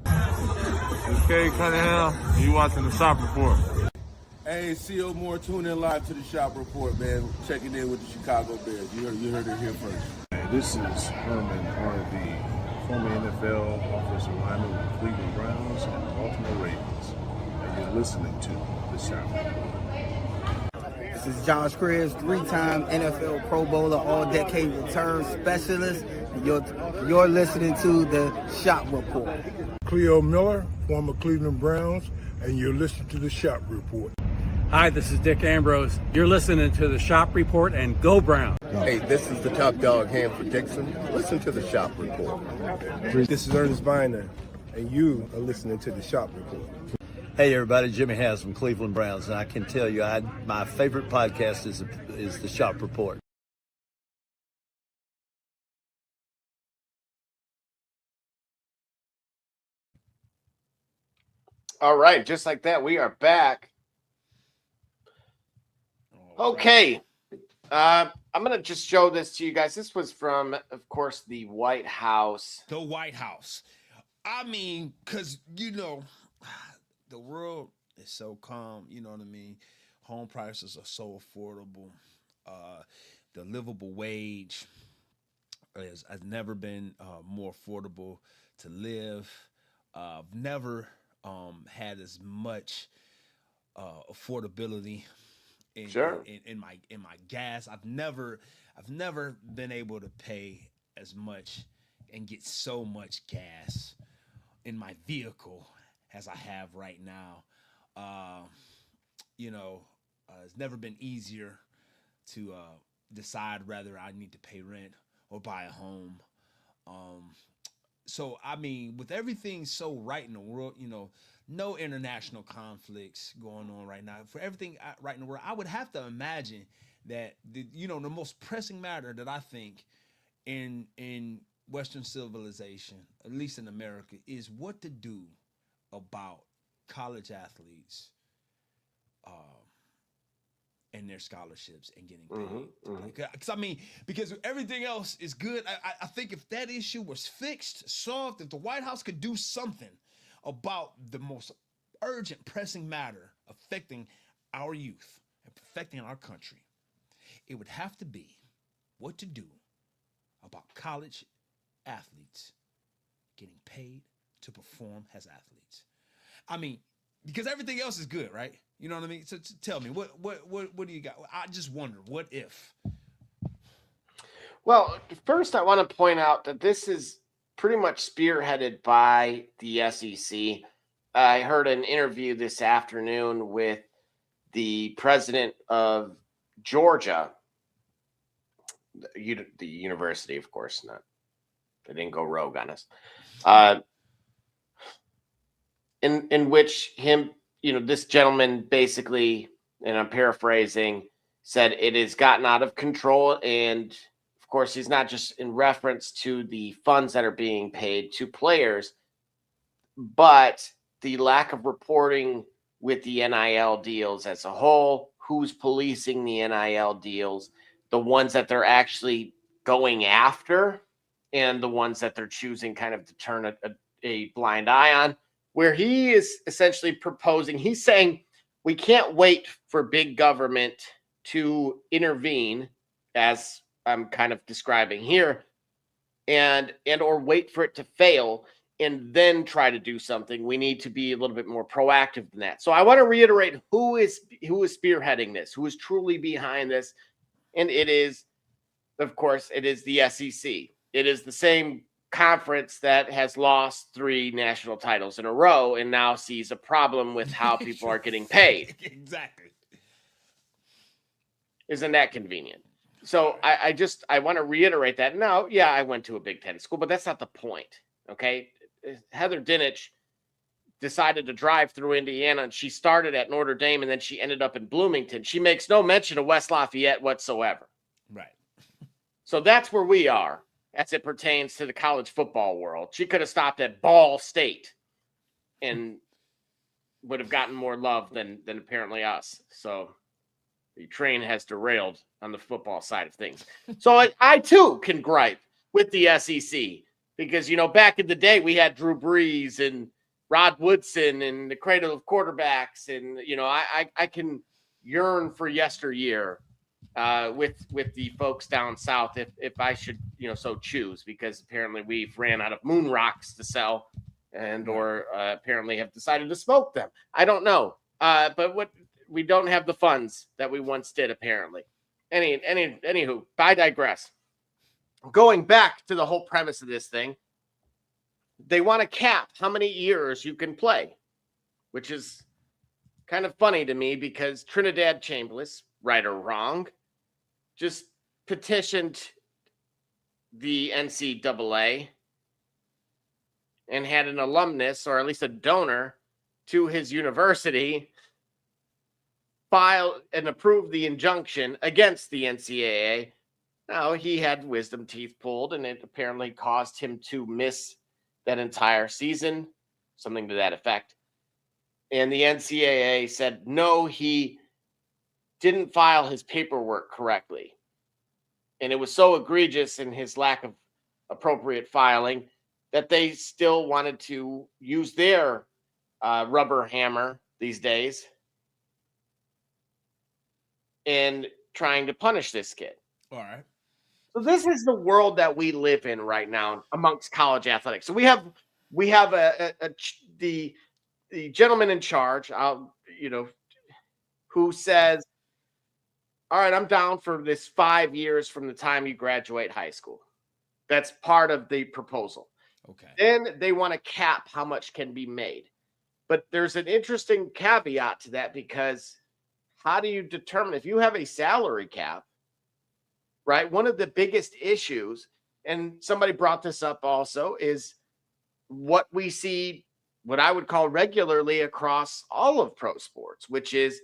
This is Kerry Cunningham, and you're watching the Shop Report. Hey, C.O. Moore, tune in live to the Shop Report, man. Checking in with the Chicago Bears. You heard it here first. Hey, this is Herman R.V., former NFL offensive lineman with the Cleveland Browns and Baltimore Ravens. And you're listening to the Shop Report. This is Josh Cribbs, three-time NFL Pro Bowler, all-decade return specialist. And you're listening to the Shop Report. Cleo Miller, former Cleveland Browns, and you're listening to the Shop Report. Hi, this is Dick Ambrose. You're listening to the Shop Report, and go Brown. Hey, this is the top dog, Hanford Dixon. Listen to the Shop Report. This is Ernest Biner, and you are listening to the Shop Report. Hey everybody, Jimmy Has from Cleveland Browns, and I can tell you my favorite podcast is the Shop Report. All right, just like that, we are back. Okay, I'm going to just show this to you guys. This was from, of course, the White House. The White House. I mean, because, the world is so calm, you know what I mean? Home prices are so affordable. The livable wage has never been more affordable to live. I've never had as much affordability in my gas. I've never been able to pay as much and get so much gas in my vehicle as I have right now. It's never been easier to decide whether I need to pay rent or buy a home. So, I mean, with everything so right in the world, no international conflicts going on right now. For everything right in the world, I would have to imagine that, the most pressing matter that I think in Western civilization, at least in America, is what to do about college athletes and their scholarships and getting paid. Because everything else is good. I think if that issue was fixed, solved, if the White House could do something about the most urgent, pressing matter affecting our youth and affecting our country, it would have to be what to do about college athletes getting paid to perform as athletes. I mean, because everything else is good, right? You know what I mean? So tell me, what do you got? I just wonder, what if? Well, first I want to point out that this is pretty much spearheaded by the SEC. I heard an interview this afternoon with the president of Georgia, the university, of course, they didn't go rogue on us. In which this gentleman basically, and I'm paraphrasing, said it has gotten out of control. And of course, he's not just in reference to the funds that are being paid to players, but the lack of reporting with the NIL deals as a whole, who's policing the NIL deals, the ones that they're actually going after, and the ones that they're choosing kind of to turn a blind eye on, where he is essentially proposing, he's saying we can't wait for big government to intervene, as I'm kind of describing here, and or wait for it to fail and then try to do something. We need to be a little bit more proactive than that. So I want to reiterate who is spearheading this, who is truly behind this. And it is, of course, it is the SEC. It is the same conference that has lost 3 national titles in a row and now sees a problem with how people are getting paid. Exactly. Isn't that convenient? So I want to reiterate that. Now, yeah, I went to a Big Ten school, but that's not the point. Okay. Heather Dinich decided to drive through Indiana, and she started at Notre Dame, and then she ended up in Bloomington. She makes no mention of West Lafayette whatsoever. Right. So that's where we are as it pertains to the college football world. She could have stopped at Ball State and would have gotten more love than apparently us. So the train has derailed on the football side of things. So I too can gripe with the SEC because, back in the day we had Drew Brees and Rod Woodson and the cradle of quarterbacks. And, I can yearn for yesteryear with the folks down south if I should, so choose, because apparently we've ran out of moon rocks to sell and or apparently have decided to smoke them. I don't know. But we don't have the funds that we once did, apparently. Anywho, I digress. Going back to the whole premise of this thing, they want to cap how many years you can play, which is kind of funny to me because Trinidad Chambliss, right or wrong, just petitioned the NCAA and had an alumnus, or at least a donor, to his university file and approve the injunction against the NCAA. Now, he had wisdom teeth pulled, and it apparently caused him to miss that entire season, something to that effect. And the NCAA said, no, he didn't file his paperwork correctly. And it was so egregious in his lack of appropriate filing that they still wanted to use their rubber hammer these days in trying to punish this kid. All right. So this is the world that we live in right now amongst college athletics. So we have the gentleman in charge, who says, all right, I'm down for this 5 years from the time you graduate high school. That's part of the proposal. Okay. Then they want to cap how much can be made. But there's an interesting caveat to that, because how do you determine if you have a salary cap, right? One of the biggest issues, and somebody brought this up also, is what we see, what I would call regularly across all of pro sports, which is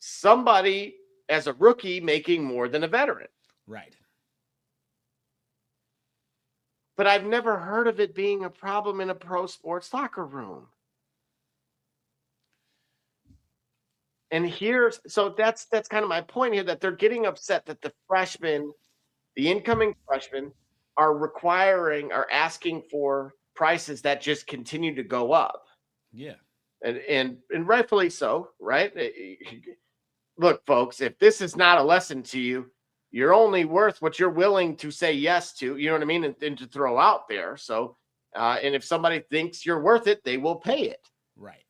somebody as a rookie making more than a veteran. Right. But I've never heard of it being a problem in a pro sports locker room. And so that's kind of my point here, that they're getting upset that the incoming freshmen are asking for prices that just continue to go up. Yeah. And rightfully so, right? Look, folks, if this is not a lesson to you, you're only worth what you're willing to say yes to, you know what I mean, and to throw out there. So, and if somebody thinks you're worth it, they will pay it. Right.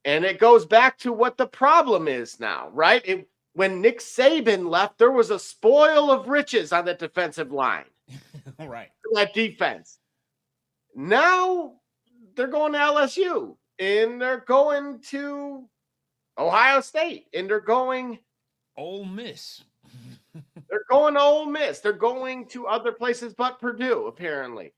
And it goes back to what the problem is now, right? When Nick Saban left, there was a spoil of riches on the defensive line. Right. That defense. Now they're going to LSU, and they're going to Ohio State, and they're going Ole Miss. They're going to Ole Miss. They're going to other places but Purdue, apparently.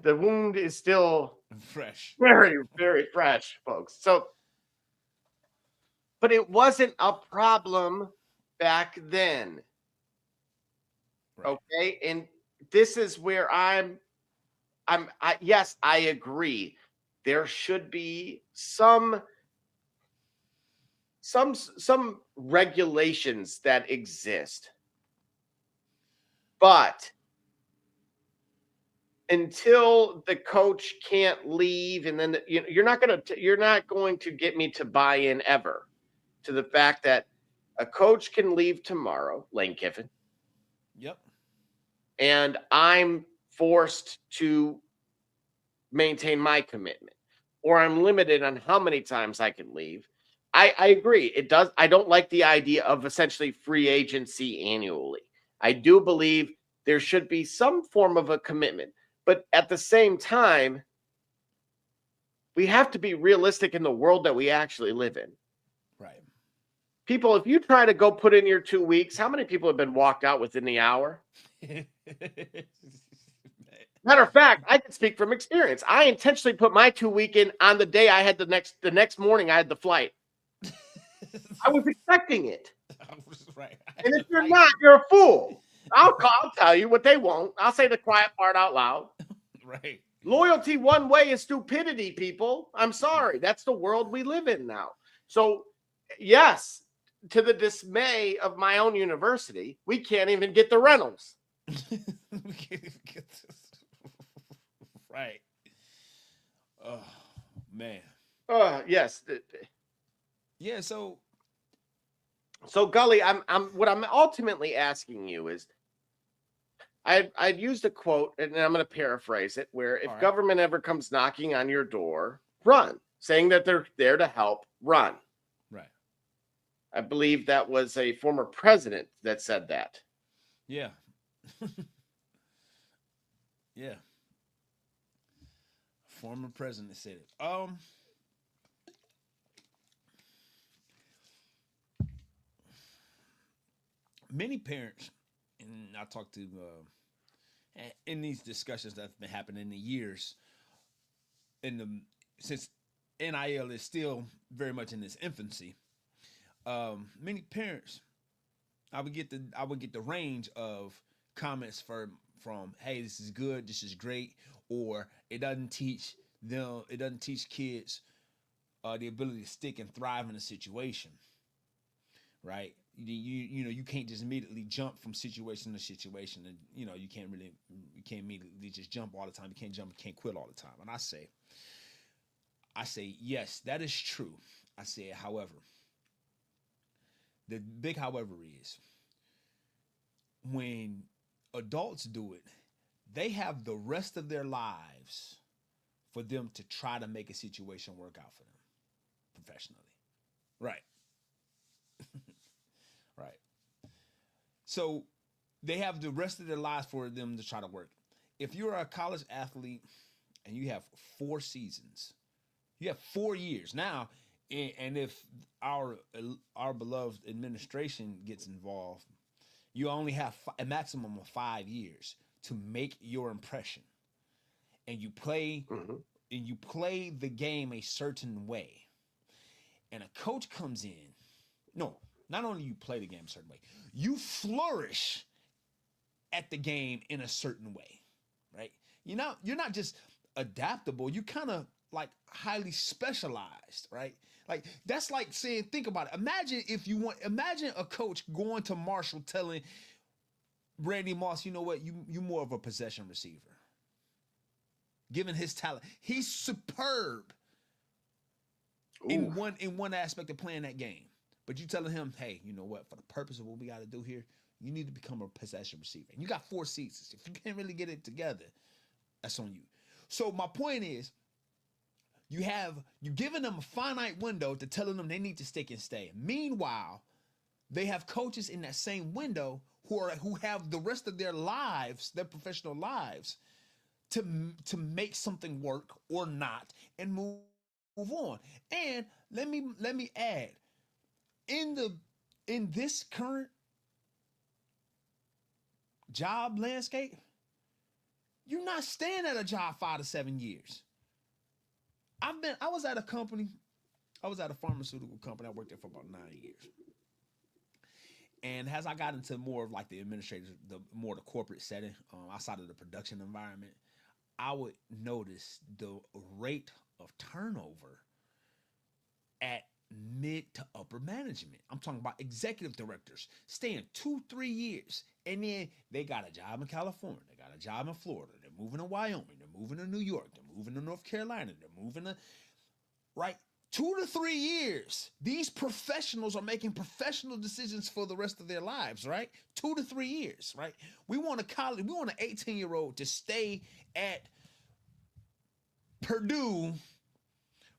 The wound is still fresh. Very, very fresh, folks. So, but it wasn't a problem back then. Right. Okay. And this is where I'm yes, I agree. There should be some regulations that exist. But until the coach can't leave, and then you're not going to get me to buy in ever to the fact that a coach can leave tomorrow, Lane Kiffin. Yep. And I'm forced to maintain my commitment, or I'm limited on how many times I can leave. I agree. It does. I don't like the idea of essentially free agency annually. I do believe there should be some form of a commitment, but at the same time, we have to be realistic in the world that we actually live in. Right. People, if you try to go put in your 2 weeks, how many people have been walked out within the hour? Matter of fact, I can speak from experience. I intentionally put my 2 week in on the day I had the next morning I had the flight. I was expecting it. Right. And if you're not, you're a fool. I'll tell you what they won't. I'll say the quiet part out loud. Right. Loyalty one way is stupidity, people. I'm sorry. That's the world we live in now. So, yes, to the dismay of my own university, we can't even get the rentals. We can't even get this. Right. Oh, man. Yes. Yeah, so Gully, what I'm ultimately asking you is, I'd used a quote, and I'm going to paraphrase it, where if government ever comes knocking on your door, run, saying that they're there to help, run. Right. I believe that was a former president that said that. Yeah. Yeah. Former president said it. Many parents, and I talked to in these discussions that's been happening in the years, since NIL is still very much in its infancy. Many parents, I would get the range of comments from hey, this is good, this is great, or it doesn't teach kids the ability to stick and thrive in a situation, right? You can't just immediately jump from situation to situation, and you can't immediately just jump all the time. You can't quit all the time. And I say yes, that is true. I say, however, the big however is when adults do it, they have the rest of their lives for them to try to make a situation work out for them professionally. Right. Right. So they have the rest of their lives for them to try to work. If you're a college athlete and you have 4 seasons, you have 4 years now, and if our beloved administration gets involved, you only have a maximum of 5 years to make your impression, and you play the game a certain way. And a coach comes in. No, not only you play the game a certain way, you flourish at the game in a certain way, right? You're not just adaptable. You kind of like highly specialized, right? Like that's like saying, think about it. Imagine a coach going to Marshall telling Randy Moss, you know what, you more of a possession receiver. Given his talent, he's superb in one aspect of playing that game. But you telling him, hey, you know what, for the purpose of what we got to do here, you need to become a possession receiver. And you got 4 seasons. If you can't really get it together, that's on you. So my point is, you giving them a finite window to telling them they need to stick and stay. Meanwhile, they have coaches in that same window who have the rest of their lives, their professional lives, to make something work or not and move on. And let me add, in this current job landscape, you're not staying at a job 5 to 7 years. I was at a pharmaceutical company. I worked there for about 9 years. And as I got into more of like the administrative, the corporate setting, outside of the production environment, I would notice the rate of turnover at mid to upper management. I'm talking about executive directors staying 2-3 years, and then they got a job in California, they got a job in Florida, they're moving to Wyoming, they're moving to New York, they're moving to North Carolina, they're moving to, right? 2 to 3 years. These professionals are making professional decisions for the rest of their lives, right? 2 to 3 years, right? We want an 18-year-old to stay at Purdue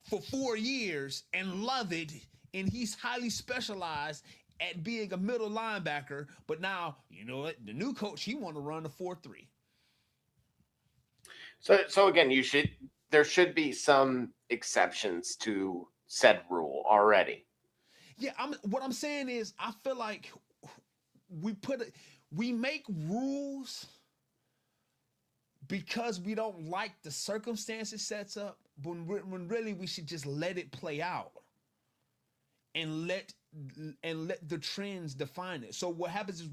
for 4 years and love it, and he's highly specialized at being a middle linebacker. But now, you know what? The new coach, he want to run the 4-3. So again, there should be some exceptions to said rule already. Yeah, what I'm saying is, I feel like we make rules because we don't like the circumstances sets up, when really we should just let it play out and let the trends define it. So what happens is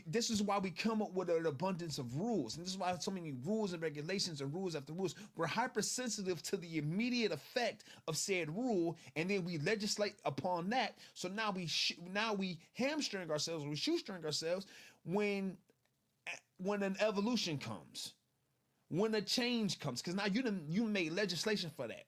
this is why we come up with an abundance of rules, and this is why so many rules and regulations and rules after rules. We're hypersensitive to the immediate effect of said rule, and then we legislate upon that. So now we hamstring ourselves, we shoestring ourselves when an evolution comes, when a change comes, because now you made legislation for that.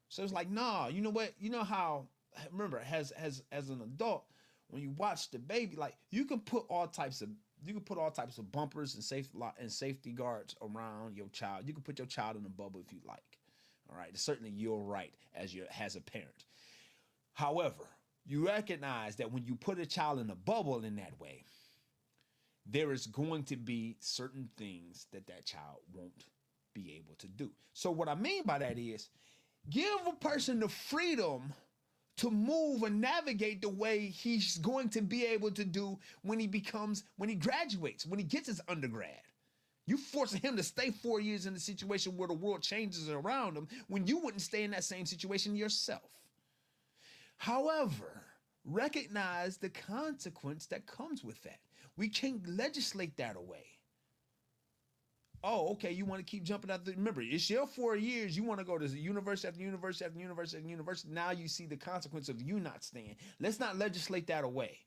So it's like, nah, you know what? You know how, remember, as an adult, when you watch the baby, like you can put all types of bumpers and safety guards around your child. You can put your child in a bubble if you like. All right, certainly your right as a parent. However, you recognize that when you put a child in a bubble in that way, there is going to be certain things that child won't be able to do. So what I mean by that is, give a person the freedom to move and navigate the way he's going to be able to do when he graduates, when he gets his undergrad. You forcing him to stay 4 years in a situation where the world changes around him when you wouldn't stay in that same situation yourself. However, recognize the consequence that comes with that. We can't legislate that away. Oh, okay, you want to keep jumping out remember, it's your 4 years. You want to go to university after university after university after university. Now you see the consequence of you not staying. Let's not legislate that away.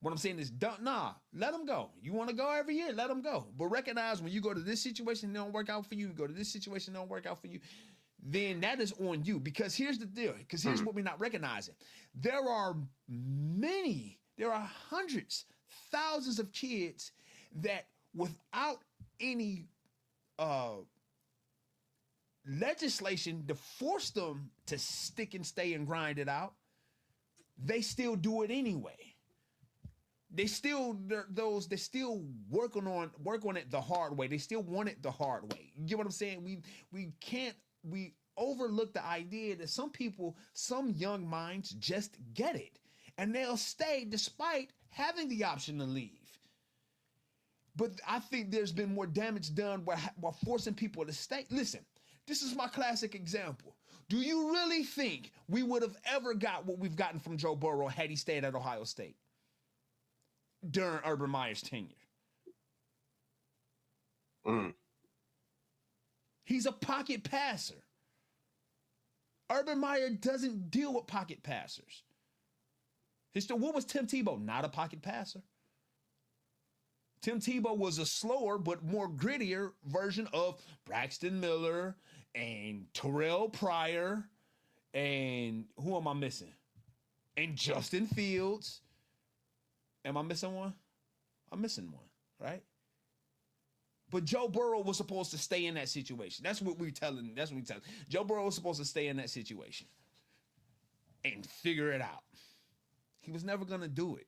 What I'm saying is, let them go. You want to go every year, let them go. But recognize when you go to this situation, it don't work out for you. You go to this situation, it don't work out for you. Then that is on you. Because here's the deal. Because here's what we're not recognizing. There are hundreds, thousands of kids that without any legislation to force them to stick and stay and grind it out, they still do it anyway. They still work on it the hard way. They still want it the hard way. You get what I'm saying? We overlook the idea that some young minds just get it, and they'll stay despite having the option to leave. But I think there's been more damage done while forcing people to stay. Listen, this is my classic example. Do you really think we would have ever got what we've gotten from Joe Burrow had he stayed at Ohio State during Urban Meyer's tenure? He's a pocket passer. Urban Meyer doesn't deal with pocket passers. What was Tim Tebow? Not a pocket passer. Tim Tebow was a slower but more grittier version of Braxton Miller and Terrell Pryor and who am I missing? And Justin Fields. Am I missing one? I'm missing one, right? But Joe Burrow was supposed to stay in that situation. That's what we're telling. Joe Burrow was supposed to stay in that situation and figure it out. He was never going to do it.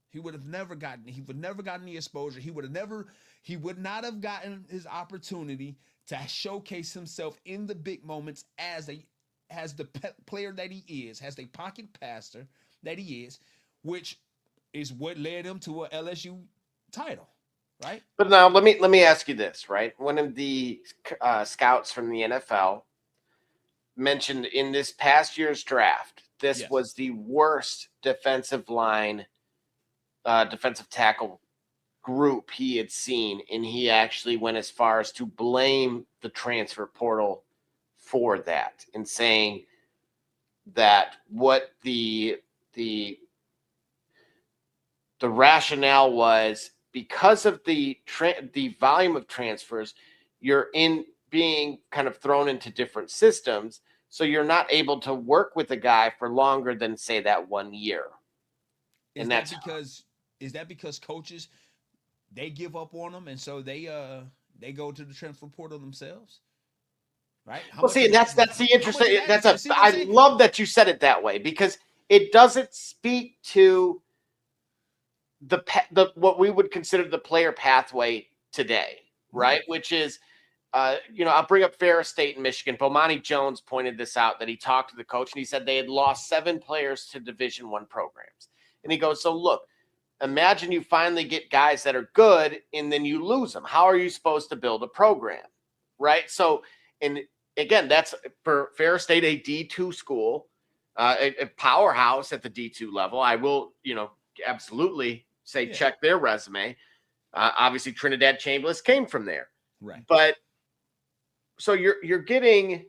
He would never gotten the exposure. He would not have gotten his opportunity to showcase himself in the big moments as the player that he is, as the pocket passer that he is, which is what led him to a LSU title, right? But now let me ask you this, right? One of the scouts from the NFL mentioned in this past year's draft, this was the worst defensive tackle group he had seen, and he actually went as far as to blame the transfer portal for that, and saying that what the rationale was, because of the volume of transfers, you're being kind of thrown into different systems, so you're not able to work with a guy for longer than, say, that 1 year. Is that because coaches, they give up on them, and so they go to the transfer portal themselves? Right? Well, see, that's the interesting. I love that you said it that way, because it doesn't speak to the what we would consider the player pathway today, right? Which is, I'll bring up Ferris State in Michigan. Bomani Jones pointed this out, that he talked to the coach and he said they had lost 7 players to Division I programs. And he goes, so look, imagine you finally get guys that are good and then you lose them. How are you supposed to build a program, right? So, and again, that's for Ferris State, a D2 school, a powerhouse at the D2 level. I will, absolutely say check their resume. Obviously, Trinidad Chambliss came from there, right? But so you're getting,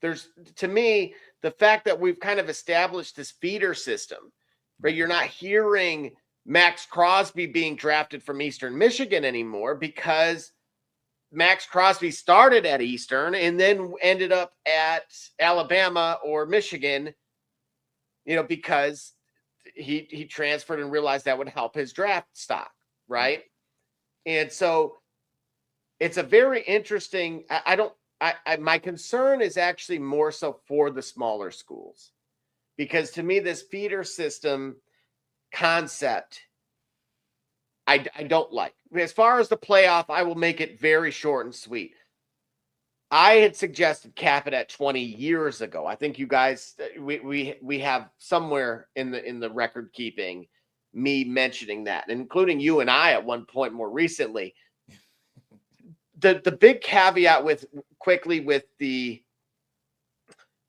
there's, to me, the fact that we've kind of established this feeder system, right? You're not hearing Max Crosby being drafted from Eastern Michigan anymore, because Max Crosby started at Eastern and then ended up at Alabama or Michigan, because he transferred and realized that would help his draft stock, right? And so it's a very interesting. My concern is actually more so for the smaller schools, because to me, this feeder system concept, I don't like. As far as the playoff, I will make it very short and sweet. I had suggested cap it at 20 years ago. I think you guys, we have somewhere in the record keeping me mentioning that, including you and I at one point more recently. The big caveat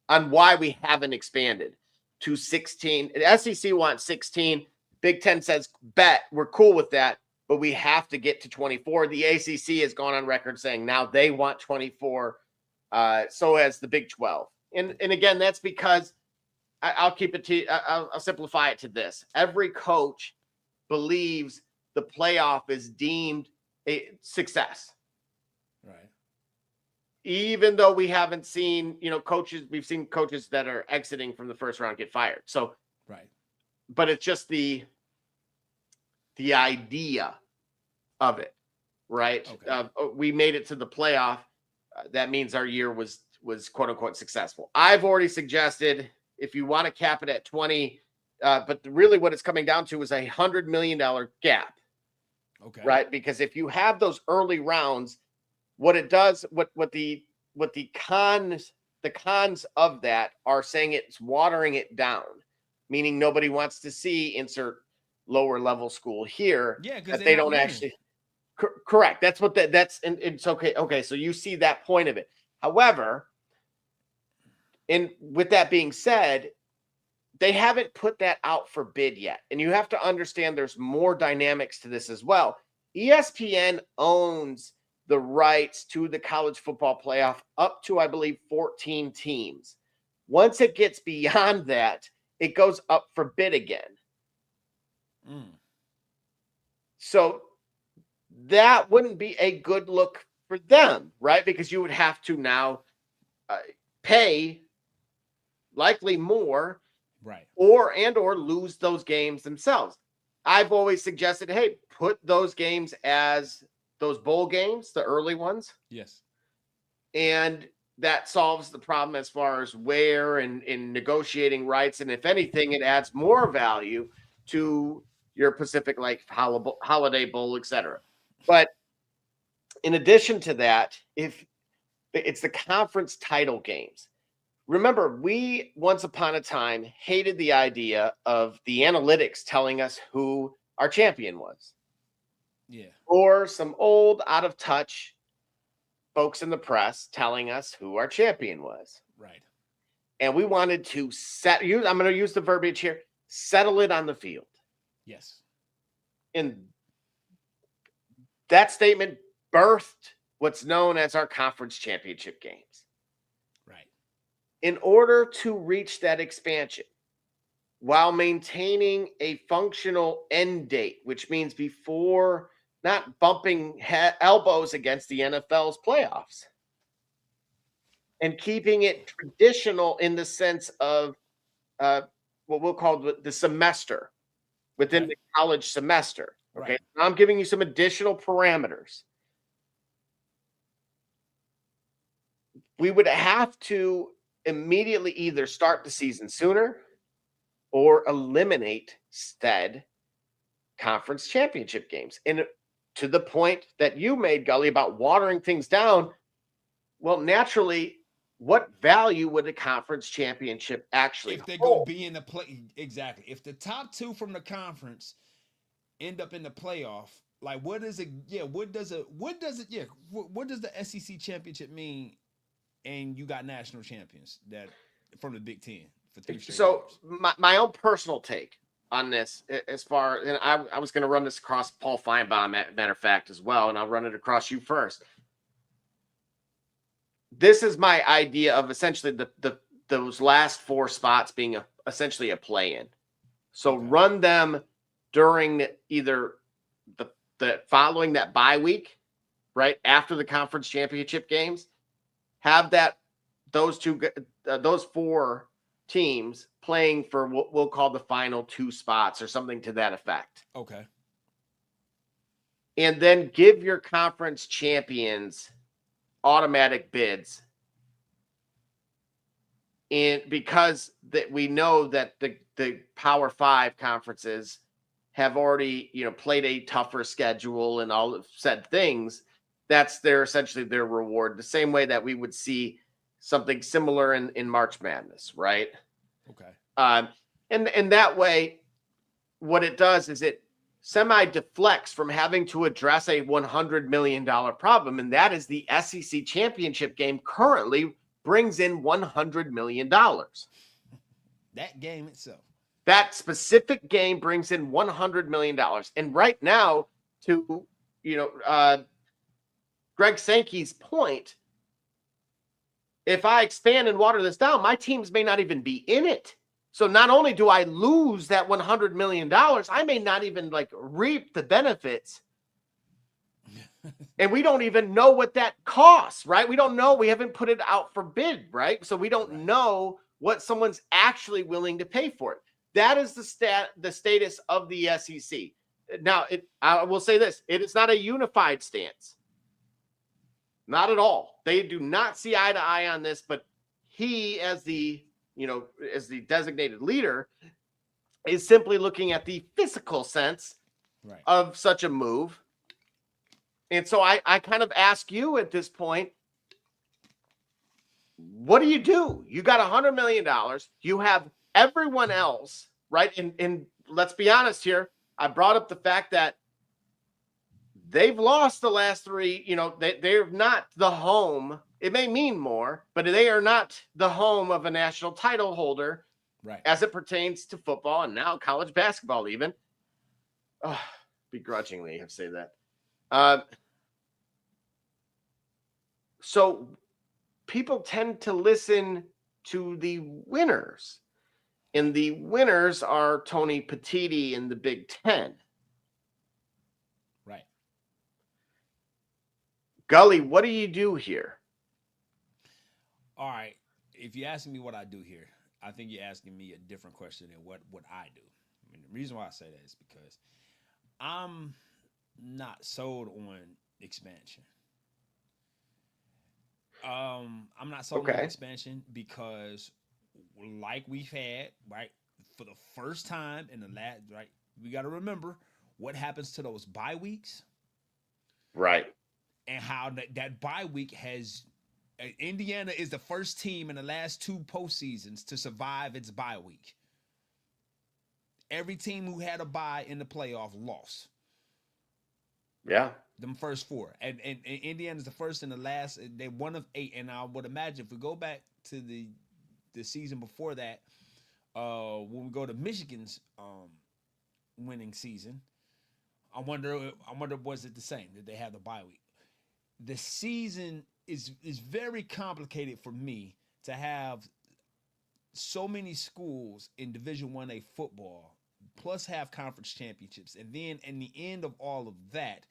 on why we haven't expanded to 16. The SEC wants 16. Big Ten says, bet, we're cool with that, but we have to get to 24. The ACC has gone on record saying now they want 24, so as the Big 12. And again, that's because I'll simplify it to this. Every coach believes the playoff is deemed a success. Right. Even though we haven't seen, coaches, we've seen coaches that are exiting from the first round get fired. So, right. But it's just the idea of it, right? Okay. We made it to the playoff. That means our year was quote unquote successful. I've already suggested, if you want to cap it at 20, but really what it's coming down to is $100 million gap. Okay. Right? Because if you have those early rounds, what it does, what the cons of that are saying, it's watering it down, meaning nobody wants to see insert lower level school here. Yeah, because they don't actually. Correct. That's what that's, and it's okay. Okay, so you see that point of it. However, and with that being said, they haven't put that out for bid yet, and you have to understand there's more dynamics to this as well. ESPN owns the rights to the college football playoff up to, I believe, 14 teams. Once it gets beyond that, it goes up for bid again. So that wouldn't be a good look for them, right? Because you would have to now pay likely more, right? Or lose those games themselves. I've always suggested, hey, put those games as those bowl games, the early ones. Yes. And that solves the problem as far as where and in negotiating rights. And if anything, it adds more value to your Pacific like Holiday Bowl, etc. But in addition to that, if it's the conference title games, remember, we once upon a time hated the idea of the analytics telling us who our champion was. Yeah. Or some old, out of touch folks in the press telling us who our champion was. Right. And we wanted to I'm going to use the verbiage here, settle it on the field. Yes. And that statement birthed what's known as our conference championship games. Right. In order to reach that expansion, while maintaining a functional end date, which means before not bumping elbows against the NFL's playoffs, and keeping it traditional in the sense of what we'll call the semester within the college semester. Okay. Right. Now I'm giving you some additional parameters. We would have to immediately either start the season sooner or eliminate said conference championship games. And to the point that you made, Gully, about watering things down, well, naturally, what value would a conference championship actually if they're hold? going to be in the play? Exactly. If the top two from the conference end up in the playoff, like what does it? Yeah, what does the SEC championship mean? And you got national champions that from the Big Ten for 3 straight years. My own personal take on this, as far, and I was going to run this across Paul Feinbaum, matter of fact, as well, and I'll run it across you first. This is my idea of essentially those last 4 spots being essentially a play-in. So run them during either the following that bye week, right after the conference championship games. Have those 4 teams playing for what we'll call the final 2 spots or something to that effect. Okay. And then give your conference champions automatic bids. And because that we know that the Power 5 conferences have already, played a tougher schedule and all of said things, that's essentially their reward. The same way that we would see something similar in March Madness, right? Okay. And that way, what it does is it semi-deflects from having to address a $100 million problem, and that is the SEC championship game currently brings in $100 million. That game itself. That specific game brings in $100 million. And right now, to, Greg Sankey's point, if I expand and water this down, my teams may not even be in it. So not only do I lose that $100 million, I may not even reap the benefits. And we don't even know what that costs, right? We don't know. We haven't put it out for bid, right? So we don't know what someone's actually willing to pay for it. That is the status of the SEC. Now, I will say this. It is not a unified stance. Not at all. They do not see eye to eye on this, but he, as the designated leader, is simply looking at the physical sense of such a move. And so I kind of ask you at this point, what do? You got $100 million. You have everyone else, right? And let's be honest here. I brought up the fact that they've lost the last 3. They're not the home. It may mean more, but they are not the home of a national title holder, right? As it pertains to football and now college basketball, even. Begrudgingly, I say that. So people tend to listen to the winners, and the winners are Tony Petitti in the Big Ten. Right. Gully, what do you do here? All right. If you're asking me what I do here, I think you're asking me a different question than what I do. I mean, the reason why I say that is because I'm not sold on expansion. I'm not sold on expansion because, like we've had, right, for the first time in the last, right, we got to remember what happens to those bye weeks, right, and how that bye week has. Indiana is the first team in the last 2 postseasons to survive its bye week. Every team who had a bye in the playoff lost. Yeah. Them first 4. And Indiana's the first and the last. They're 1 of 8. And I would imagine if we go back to the season before that, when we go to Michigan's winning season, I wonder was it the same? Did they have the bye week? The season is very complicated for me to have so many schools in Division 1A football plus have conference championships, and then in the end of all of that,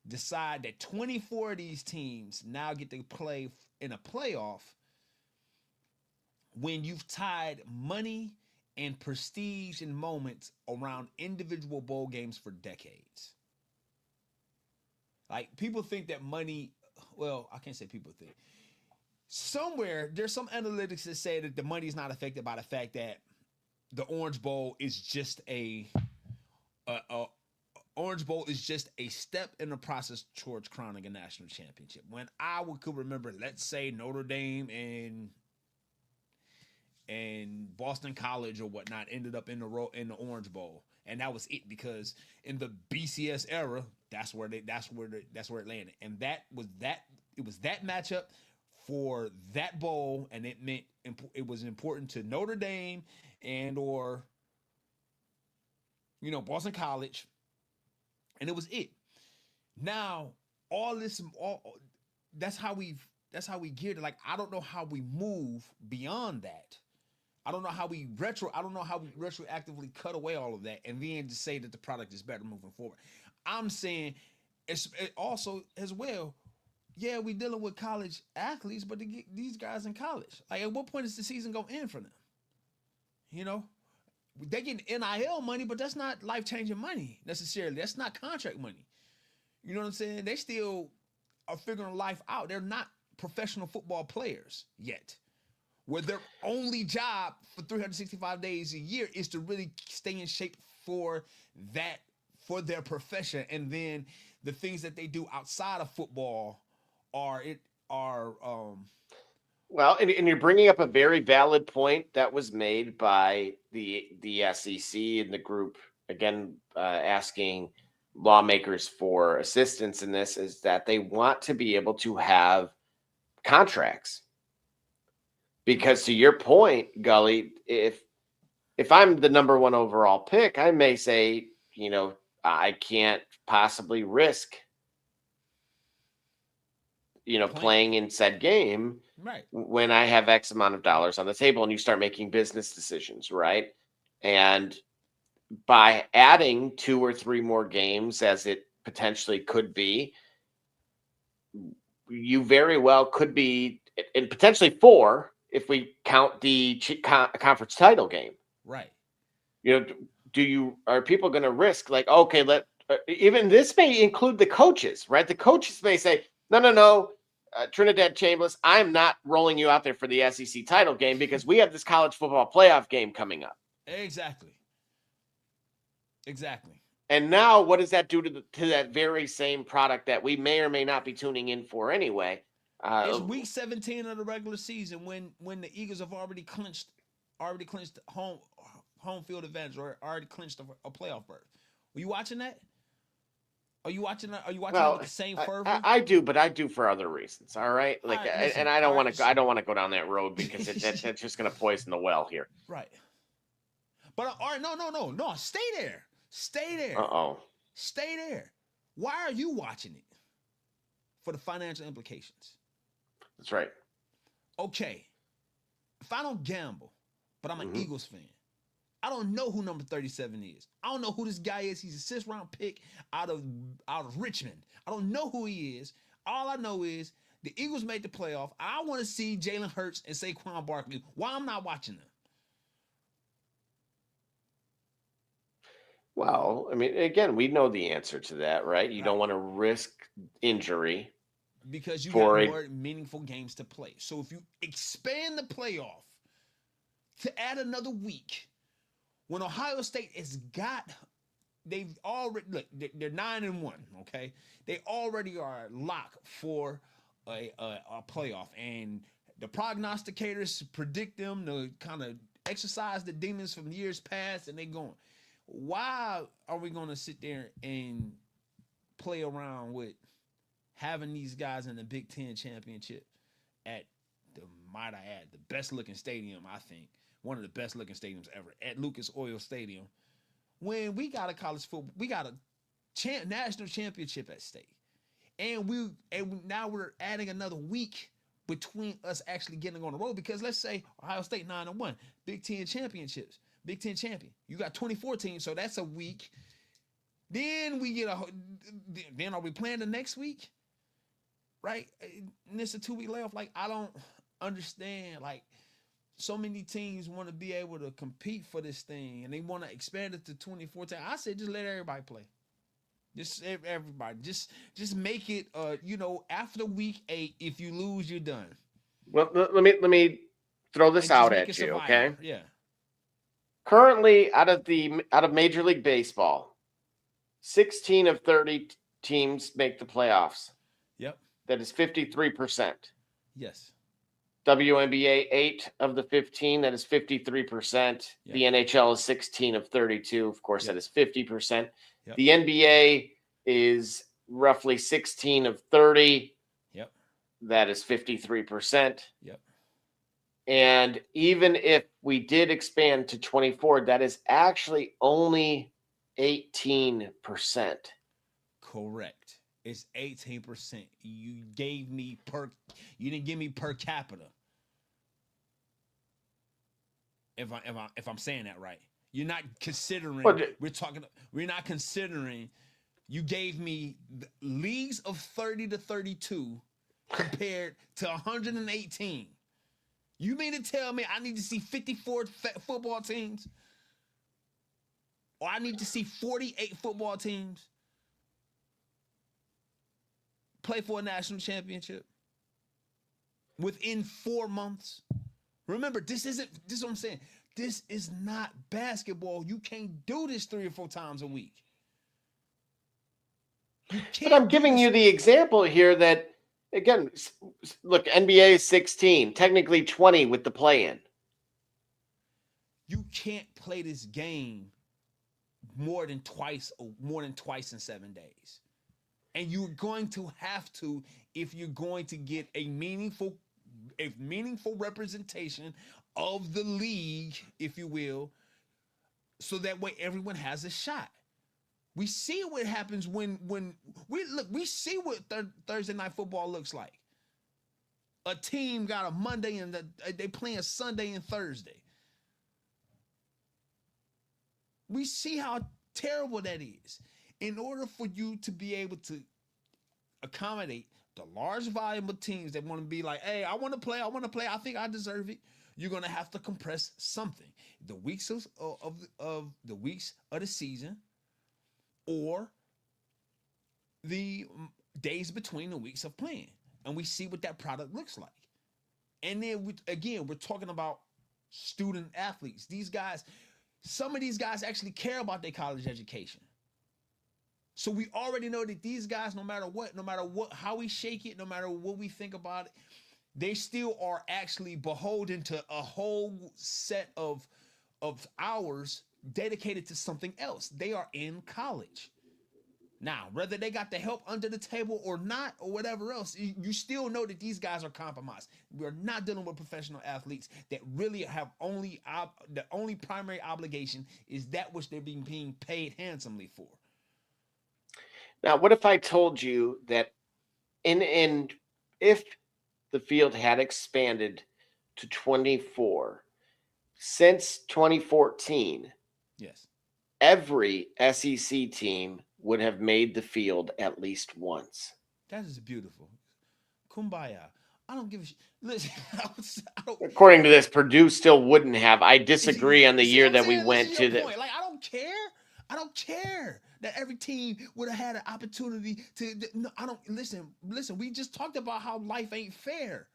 decide that 24 of these teams now get to play in a playoff when you've tied money and prestige and moments around individual bowl games for decades. Like, people think that money, well, I can't say people think. Somewhere, there's some analytics that say that the money is not affected by the fact that the Orange Bowl is just Orange Bowl is just a step in the process towards crowning a national championship. When I could remember, let's say Notre Dame and Boston College or whatnot ended up in the Orange Bowl, and that was it, because in the BCS era, that's where it landed, and it was that matchup for that bowl, and it meant it was important to Notre Dame or Boston College, and it was it. Now that's how we geared it. Like, I don't know how we move beyond that. I don't know how we retroactively cut away all of that and then just say that the product is better moving forward. I'm saying it also as well. Yeah, we're dealing with college athletes, but these guys in college, like, at what point is the season going to end for them? They get NIL money, but that's not life-changing money necessarily. That's not contract money. You know what I'm saying? They still are figuring life out. They're not professional football players yet, where their only job for 365 days a year is to really stay in shape for their profession. And then the things that they do outside of football are well, and you're bringing up a very valid point that was made by the SEC and the group, again, asking lawmakers for assistance in this, is that they want to be able to have contracts. Because to your point, Gully, if I'm the number 1 overall pick, I may say, I can't possibly risk playing in said game, right, when I have X amount of dollars on the table, and you start making business decisions, right? And by adding 2 or 3 more games, as it potentially could be, you very well could be, and potentially 4 if we count the conference title game. Right. Are people going to risk, like, okay, even this may include the coaches, right? The coaches may say, no, Trinidad Chambliss, I'm not rolling you out there for the SEC title game because we have this college football playoff game coming up. Exactly. And now what does that do to that very same product that we may or may not be tuning in for anyway? It's week 17 of the regular season when the Eagles have already clinched home field advantage, or already clinched a playoff berth. Were you watching that? Are you watching that with the same fervor? I do, but I do for other reasons. All right, like, listen, and I don't want to go down that road because that's just going to poison the well here. Right. But all right, no, stay there. Stay there. Why are you watching it? For the financial implications. That's right. Okay. If I don't gamble, but I'm an Eagles fan, I don't know who number 37 is. I don't know who this guy is. He's a 6th round pick out of Richmond. I don't know who he is. All I know is the Eagles made the playoff. I want to see Jalen Hurts and Saquon Barkley. Why I'm not watching them? Well, I mean, again, we know the answer to that, right? You don't want to risk injury. Because you got more meaningful games to play. So if you expand the playoff to add another week, when Ohio State they've already, look, they're 9-1, okay? They already are locked for a playoff, and the prognosticators predict them to kind of exercise the demons from years past, and they going. Why are we going to sit there and play around with having these guys in the Big Ten championship at might I add, the best looking stadium, I think, one of the best looking stadiums ever, at Lucas Oil Stadium, when we got a college football, we got a national championship at stake. And now we're adding another week between us actually getting on the road, because let's say Ohio State 9-1, Big Ten championships, Big Ten champion. You got 24 teams, so that's a week. Then then are we playing the next week? Right? And it's a 2-week layoff. Like, I don't understand. Like, so many teams want to be able to compete for this thing, and they want to expand it to 24 teams. I said just let everybody play. Just everybody. Just make it after week 8, if you lose, you're done. Well, let me throw this out at you, okay? Yeah. Currently, out of Major League Baseball, 16 of 30 teams make the playoffs. Yep. That is 53%. Yes. WNBA, 8 of the 15, that is 53%. Yep. The NHL is 16 of 32. Of course, Yep. that is 50%. Yep. The NBA is roughly 16 of 30. Yep. That is 53%. Yep. And even if we did expand to 24, that is actually only 18%. Correct. It's 18%. You didn't give me per capita. If I'm saying that right. You're not considering we're not considering you gave me the leagues of 30 to 32 compared to 118. You mean to tell me I need to see 54 football teams? Or I need to see 48 football teams play for a national championship within 4 months? Remember, this is what I'm saying. This is not basketball. You can't do this 3 or 4 times a week. But I'm giving you the example here that, again, look, NBA is 16, technically 20 with the play-in. You can't play this game more than twice in 7 days. And you're going to have to, if you're going to get a meaningful representation of the league, if you will, so that way everyone has a shot. We see what happens when we see what Thursday night football looks like. A team got a Monday and they playing Sunday and Thursday. We see how terrible that is. In order for you to be able to accommodate the large volume of teams that want to be like, hey, I want to play, I think I deserve it, you're going to have to compress something. The weeks of the weeks of the season, or the days between the weeks of playing. And we see what that product looks like. And then, we're talking about student athletes. These guys, some of these guys actually care about their college education. So we already know that these guys, no matter what, how we shake it, no matter what we think about it, they still are actually beholden to a whole set of hours dedicated to something else. They are in college. Now, whether they got the help under the table or not, or whatever else, you still know that these guys are compromised. We're not dealing with professional athletes that really have the only primary obligation is that which they're being paid handsomely for. Now, what if I told you that if the field had expanded to 24 since 2014, yes, every SEC team would have made the field at least once. That is beautiful. Kumbaya. I don't give a shit. Listen, according to this, Purdue still wouldn't have. I disagree on the year that we went to the. Like, I don't care that every team would have had an opportunity to. No, I don't listen. We just talked about how life ain't fair.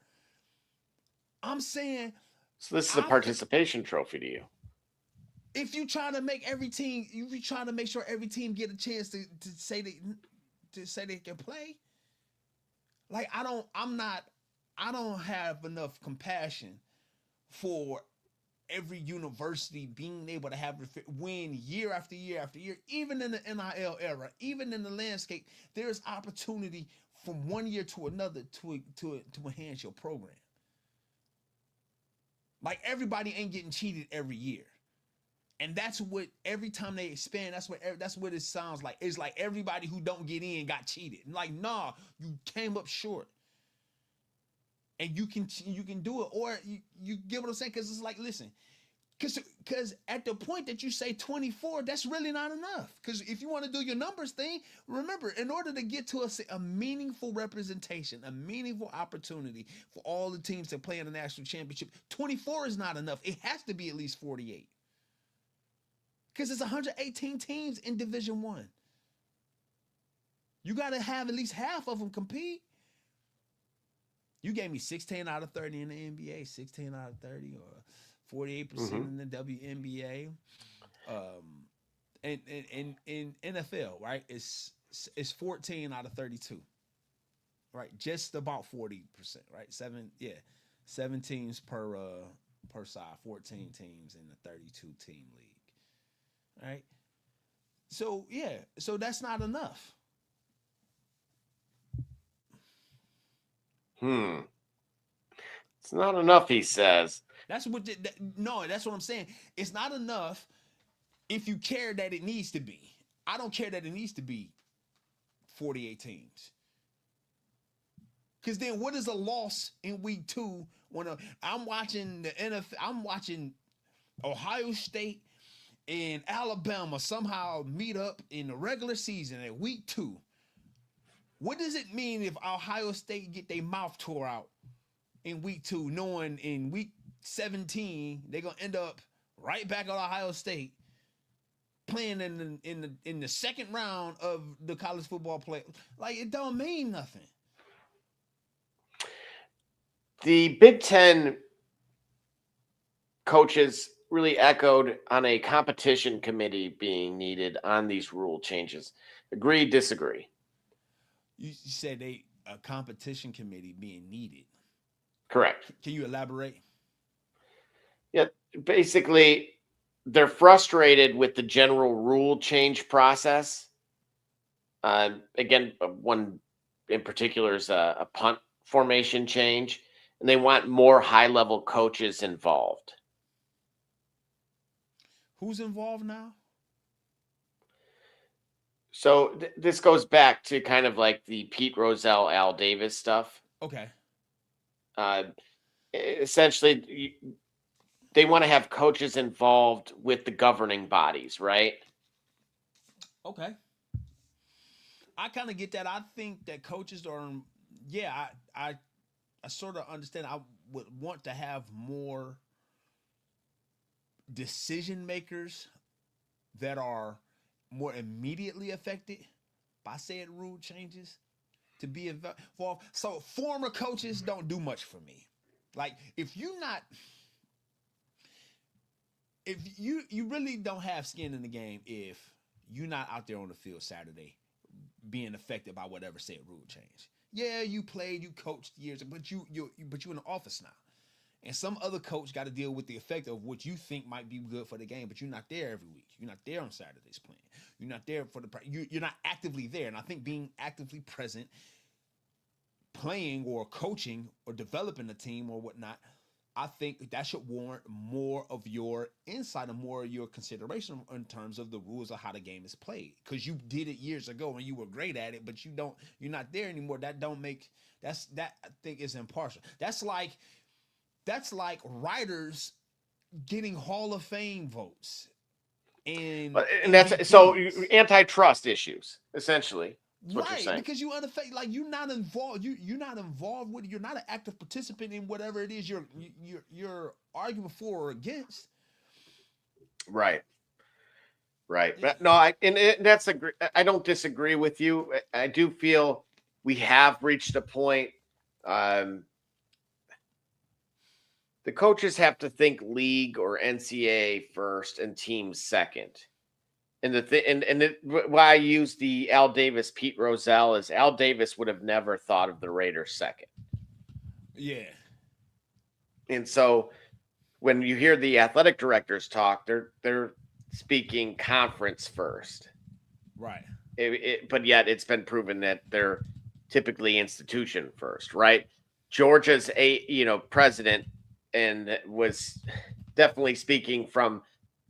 I'm saying. So this is a participation trophy to you. If you try to make every team, if you try to make sure every team get a chance to say they can play, like I don't have enough compassion for every university being able to have win year after year after year, even in the NIL era, even in the landscape. There's opportunity from one year to another to enhance your program. Like everybody ain't getting cheated every year. And that's what every time they expand, that's what it sounds like. It's like everybody who don't get in got cheated. Like, nah, you came up short. And you can do it, or you get what I'm saying? Because it's like, listen, because at the point that you say 24, that's really not enough. Because if you want to do your numbers thing, remember, in order to get to a meaningful representation, a meaningful opportunity for all the teams that play in the national championship, 24 is not enough. It has to be at least 48. Because it's 118 teams in Division One. You got to have at least half of them compete. You gave me 16 out of 30 in the NBA, 16 out of 30, or 48% in the WNBA. And in NFL, right? It's 14 out of 32. Right? Just about 40%, right? 7 teams per side, 14 teams in the 32 team league. Right? So that's not enough. It's not enough, he says. That's what I'm saying. It's not enough if you care that it needs to be. I don't care that it needs to be 48 teams. Because then what is a loss in week 2 when I'm watching the NFL, I'm watching Ohio State and Alabama somehow meet up in the regular season at week 2. What does it mean if Ohio State get their mouth tore out in week 2, knowing in week 17 they're gonna end up right back at Ohio State playing in the second round of the college football play? Like, it don't mean nothing. The Big Ten coaches really echoed on a competition committee being needed on these rule changes. Agree, disagree? You said a competition committee being needed. Correct. Can you elaborate? Yeah, basically, they're frustrated with the general rule change process. Again, one in particular is a punt formation change, and they want more high-level coaches involved. Who's involved now? So this goes back to kind of like the Pete Rozelle, Al Davis stuff. Okay. Essentially, they want to have coaches involved with the governing bodies, right? Okay. I kind of get that. I think that coaches are, I sort of understand. I would want to have more decision makers that are more immediately affected by said rule changes to be involved. So former coaches don't do much for me. Like, if you really don't have skin in the game if you're not out there on the field Saturday being affected by whatever said rule change. Yeah, you played, you coached years, but you're in the office now. And some other coach got to deal with the effect of what you think might be good for the game, but you're not there every week. You're not there on Saturdays playing. You're not there for you're not actively there. And I think being actively present, playing or coaching or developing a team or whatnot, I think that should warrant more of your insight and more of your consideration in terms of the rules of how the game is played. Because you did it years ago and you were great at it, but you're not there anymore. That I think is impartial. That's like writers getting Hall of Fame votes. And that's so antitrust issues, essentially. That's what you're saying. Because you unaffected, like you're not involved. You're not involved with. You're not an active participant in whatever it is you're arguing for or against. Right. No, I don't disagree with you. I do feel we have reached a point. The coaches have to think league or NCAA first and teams second. And why I use the Al Davis, Pete Rozelle is Al Davis would have never thought of the Raiders second. Yeah. And so when you hear the athletic directors talk, they're speaking conference first. Right. But yet it's been proven that they're typically institution first, right? Georgia's president and was definitely speaking from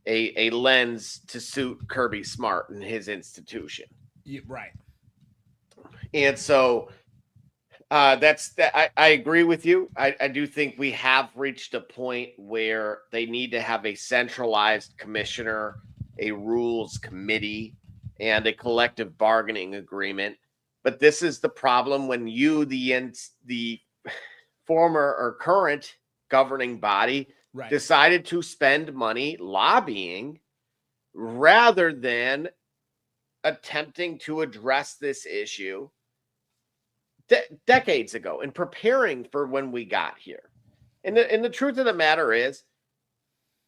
a lens to suit Kirby Smart and his institution. Yeah, right. And so that's that. I agree with you. I do think we have reached a point where they need to have a centralized commissioner, a rules committee, and a collective bargaining agreement. But this is the problem when you, the former or current governing body, Right. decided to spend money lobbying rather than attempting to address this issue decades ago and preparing for when we got here. And the truth of the matter is,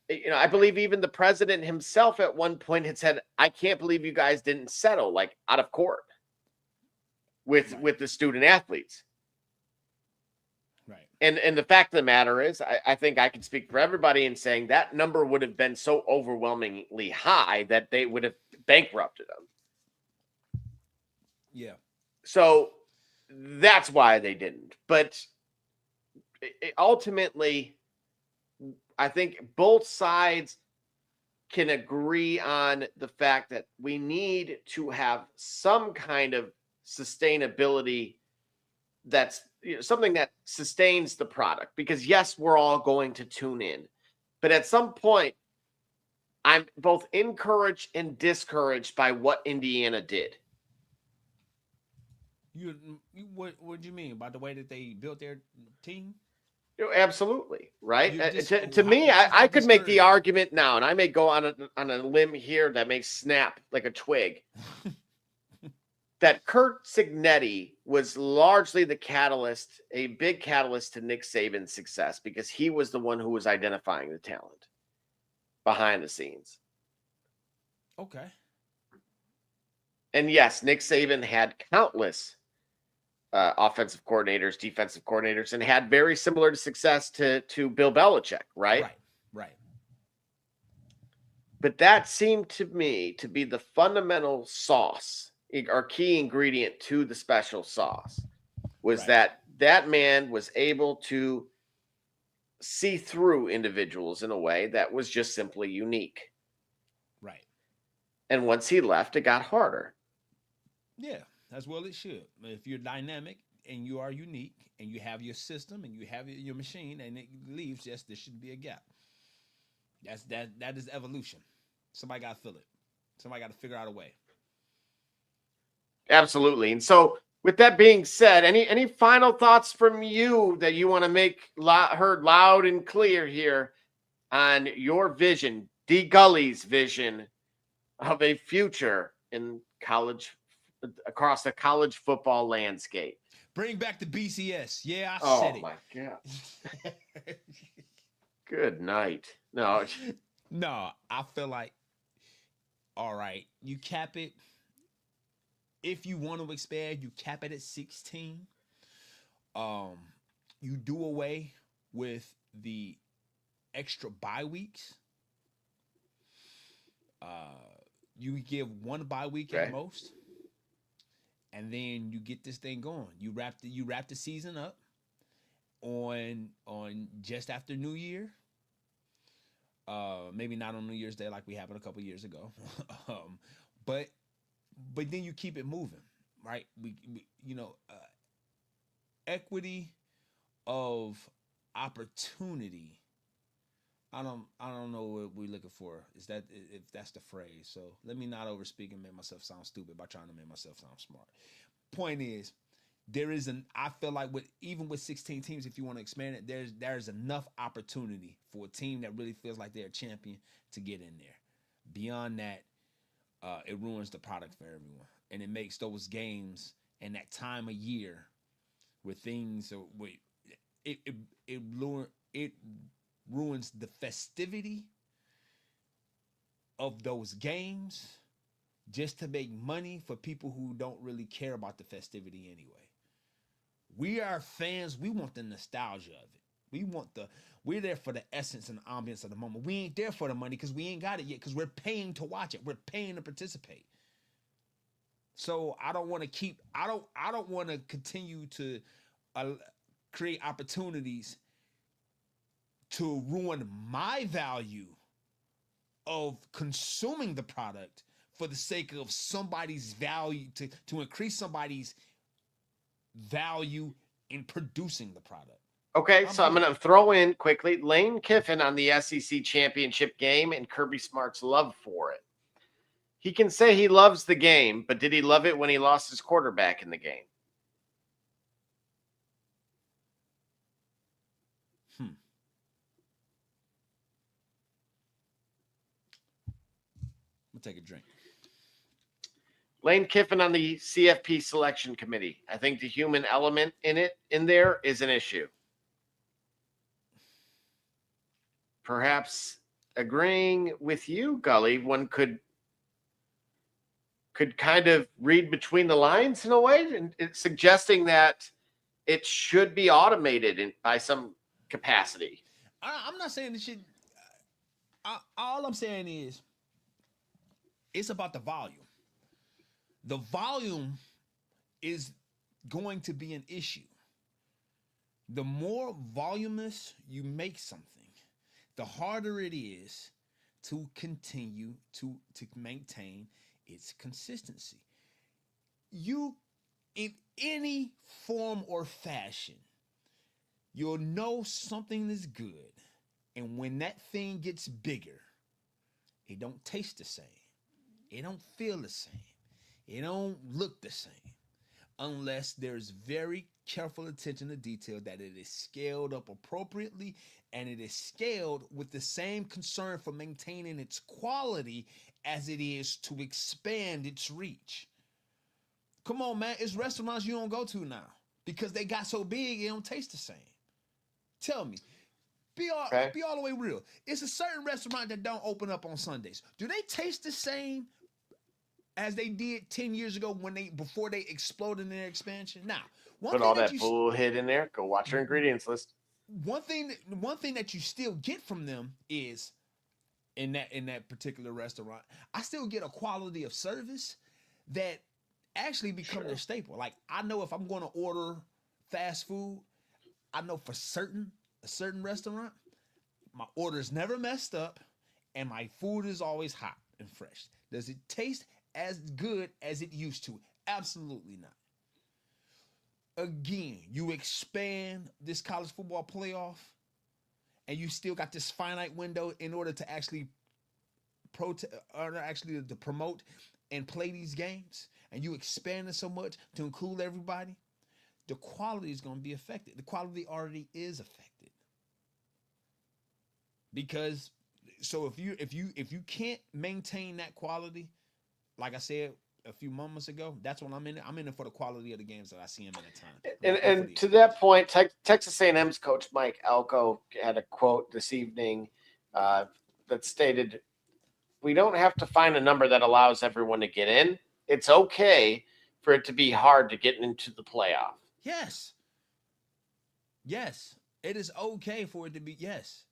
I believe even the president himself at one point had said, I can't believe you guys didn't settle like out of court with the student athletes. Right. And the fact of the matter is, I think I can speak for everybody in saying that number would have been so overwhelmingly high that they would have bankrupted them. Yeah. So that's why they didn't. But ultimately, I think both sides can agree on the fact that we need to have some kind of sustainability that's something that sustains the product. Because yes, we're all going to tune in. But at some point, I'm both encouraged and discouraged by what Indiana did. What do you mean by the way that they built their team? Absolutely, right? To me, I could make the argument now, and I may go on a limb here that may snap like a twig, that Kurt Cignetti was largely the catalyst, a big catalyst to Nick Saban's success, because he was the one who was identifying the talent behind the scenes. Okay. And yes, Nick Saban had countless offensive coordinators, defensive coordinators, and had very similar to success to Bill Belichick, right? Right. But that seemed to me to be the fundamental sauce, or key ingredient to the special sauce, was that man was able to see through individuals in a way that was just simply unique. Right. And once he left, it got harder. Yeah, as well it should. If you're dynamic and you are unique and you have your system and you have your machine and it leaves, yes, there should be a gap. That is evolution. Somebody got to fill it. Somebody got to figure out a way. Absolutely. And so with that being said, any final thoughts from you that you want to make heard loud and clear here on your vision, D. Gully's vision of a future in college, across the college football landscape? Bring back the BCS. Yeah, I said it. Oh my God. Good night. No, I feel like, all right, you cap it. If you want to expand, you cap it at 16. You do away with the extra bye weeks. You give one bye week at most, and then you get this thing going. You wrap the season up on just after New Year. Maybe not on New Year's Day like we happened a couple years ago, but then you keep it moving, right? We equity of opportunity. I don't know what we're looking for. Is that if that's the phrase? So let me not overspeak and make myself sound stupid by trying to make myself sound smart. Point is, I feel like even with 16 teams, if you want to expand it, there's enough opportunity for a team that really feels like they're a champion to get in there. Beyond that, it ruins the product for everyone, and it makes those games and that time of year where things are it ruins the festivity of those games just to make money for people who don't really care about the festivity anyway. We are fans. We want the nostalgia of it. We're there for the essence and the ambience of the moment. We ain't there for the money because we ain't got it yet, because we're paying to watch it. We're paying to participate. So I don't want to continue to create opportunities to ruin my value of consuming the product for the sake of somebody's value, to increase somebody's value in producing the product. Okay, so I'm going to throw in quickly Lane Kiffin on the SEC championship game and Kirby Smart's love for it. He can say he loves the game, but did he love it when he lost his quarterback in the game? I'm going to take a drink. Lane Kiffin on the CFP selection committee. I think the human element in there is an issue. Perhaps agreeing with you, Gully, one could kind of read between the lines in a way, and it's suggesting that it should be automated by some capacity. I'm not saying this shit. All I'm saying is it's about the volume. The volume is going to be an issue. The more voluminous you make something, the harder it is to continue to maintain its consistency. You, in any form or fashion, you'll know something is good. And when that thing gets bigger, it don't taste the same. It don't feel the same. It don't look the same. Unless there's very careful attention to detail that it is scaled up appropriately and it is scaled with the same concern for maintaining its quality as it is to expand its reach. Come on, man. It's restaurants you don't go to now because they got so big it don't taste the same. Tell me. Be all the way real. It's a certain restaurant that don't open up on Sundays. Do they taste the same as they did 10 years ago before they exploded in their expansion? Now, put all that bullshit in there. Go watch your ingredients list. One thing that you still get from them is in that particular restaurant, I still get a quality of service that actually become their staple. Like, I know if I'm going to order fast food, I know for certain a certain restaurant, my order is never messed up and my food is always hot and fresh. Does it taste as good as it used to? Absolutely not. Again, you expand this college football playoff and you still got this finite window in order to actually to promote and play these games, and you expand it so much to include everybody, the quality is going to be affected. The quality already is affected. Because so if you can't maintain that quality, like I said a few moments ago, that's when I'm in it. I'm in it for the quality of the games that I see them in a time. And to that point, Texas A&M's coach Mike Elko had a quote this evening that stated, "We don't have to find a number that allows everyone to get in. It's okay for it to be hard to get into the playoff." Yes. Yes. It is okay for it to be, yes.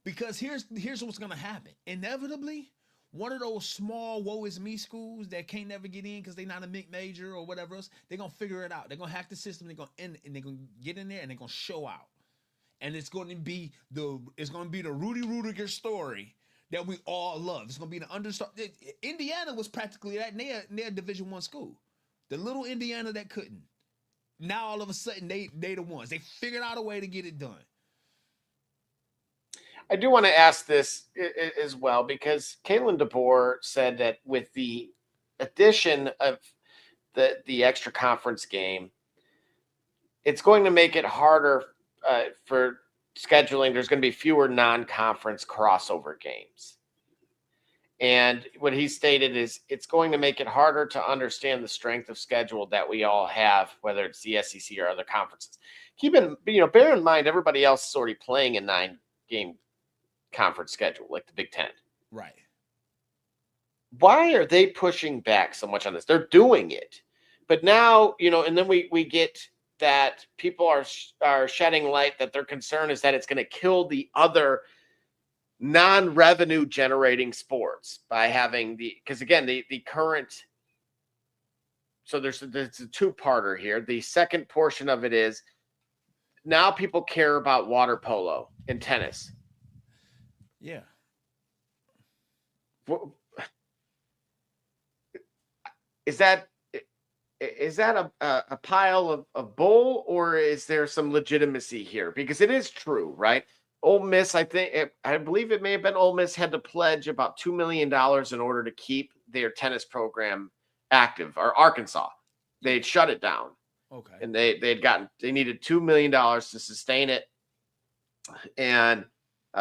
Because here's what's going to happen. Inevitably, one of those small woe is me schools that can't never get in because they're not a mid-major or whatever else, they're going to figure it out. They're going to hack the system. They're going to get in there and they're going to show out. And it's going to be the Rudy Rudiger story that we all love. It's going to be the understar. Indiana was practically that. They're a Division I school. The little Indiana that couldn't. Now all of a sudden they the ones. They figured out a way to get it done. I do want to ask this as well, because Kalen DeBoer said that with the addition of the extra conference game, it's going to make it harder for scheduling. There's going to be fewer non-conference crossover games. And what he stated is it's going to make it harder to understand the strength of schedule that we all have, whether it's the SEC or other conferences. Bear in mind, everybody else is already playing a 9-game conference schedule, like the Big Ten. Right. Why are they pushing back so much on this? They're doing it. But now, and then we get that people are shedding light that their concern is that it's going to kill the other non-revenue generating sports by having because again, the current, so there's a two-parter here. The second portion of it is now people care about water polo and tennis. Yeah. Is that a pile of bull, or is there some legitimacy here? Because it is true, right? Ole Miss, I believe it may have been Ole Miss had to pledge about $2 million in order to keep their tennis program active, or Arkansas. They'd shut it down. Okay. And they needed $2 million to sustain it. And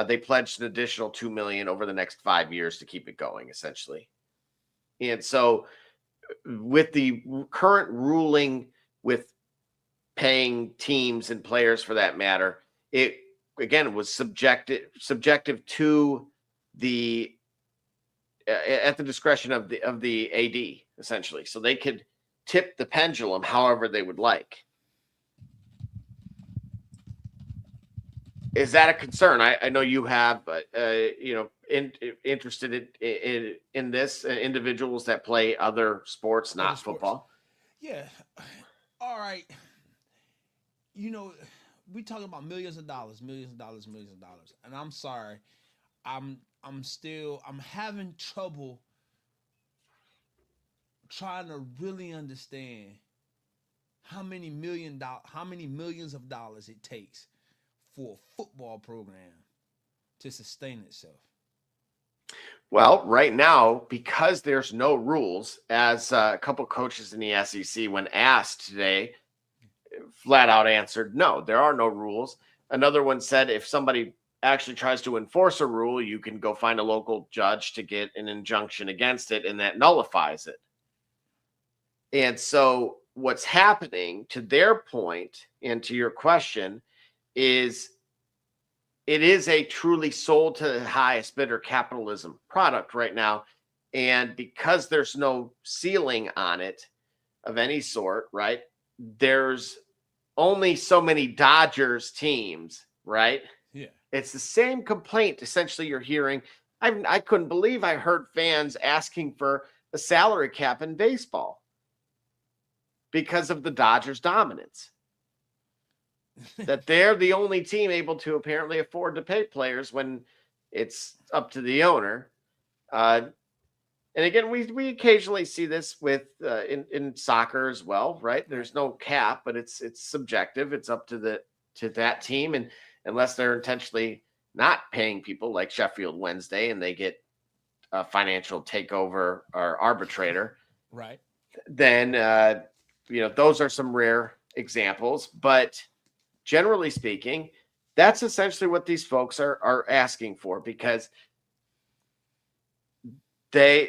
they pledged an additional $2 million over the next 5 years to keep it going, essentially. And so with the current ruling with paying teams and players for that matter, it again was subjective to the at the discretion of the AD, essentially. So they could tip the pendulum however they would like. Is that a concern? I know you have, but interested in this, individuals that play other sports, not football. Yeah. All right. We talking about millions of dollars, and I'm sorry, I'm having trouble trying to really understand how many millions of dollars it takes for a football program to sustain itself. Well, right now, because there's no rules, as a couple coaches in the SEC, when asked today, flat out answered, no, there are no rules. Another one said if somebody actually tries to enforce a rule, you can go find a local judge to get an injunction against it, and that nullifies it. And so what's happening, to their point and to your question, is it is a truly sold to the highest bidder capitalism product right now. And because there's no ceiling on it of any sort, right? There's only so many Dodgers teams, right? Yeah. It's the same complaint essentially you're hearing. I couldn't believe I heard fans asking for a salary cap in baseball because of the Dodgers' dominance. That they're the only team able to apparently afford to pay players when it's up to the owner. And again, we occasionally see this with in soccer as well, right? There's no cap, but it's subjective. It's up to that team, and unless they're intentionally not paying people like Sheffield Wednesday and they get a financial takeover or arbitrator, right? Then those are some rare examples, but generally speaking, that's essentially what these folks are asking for, because there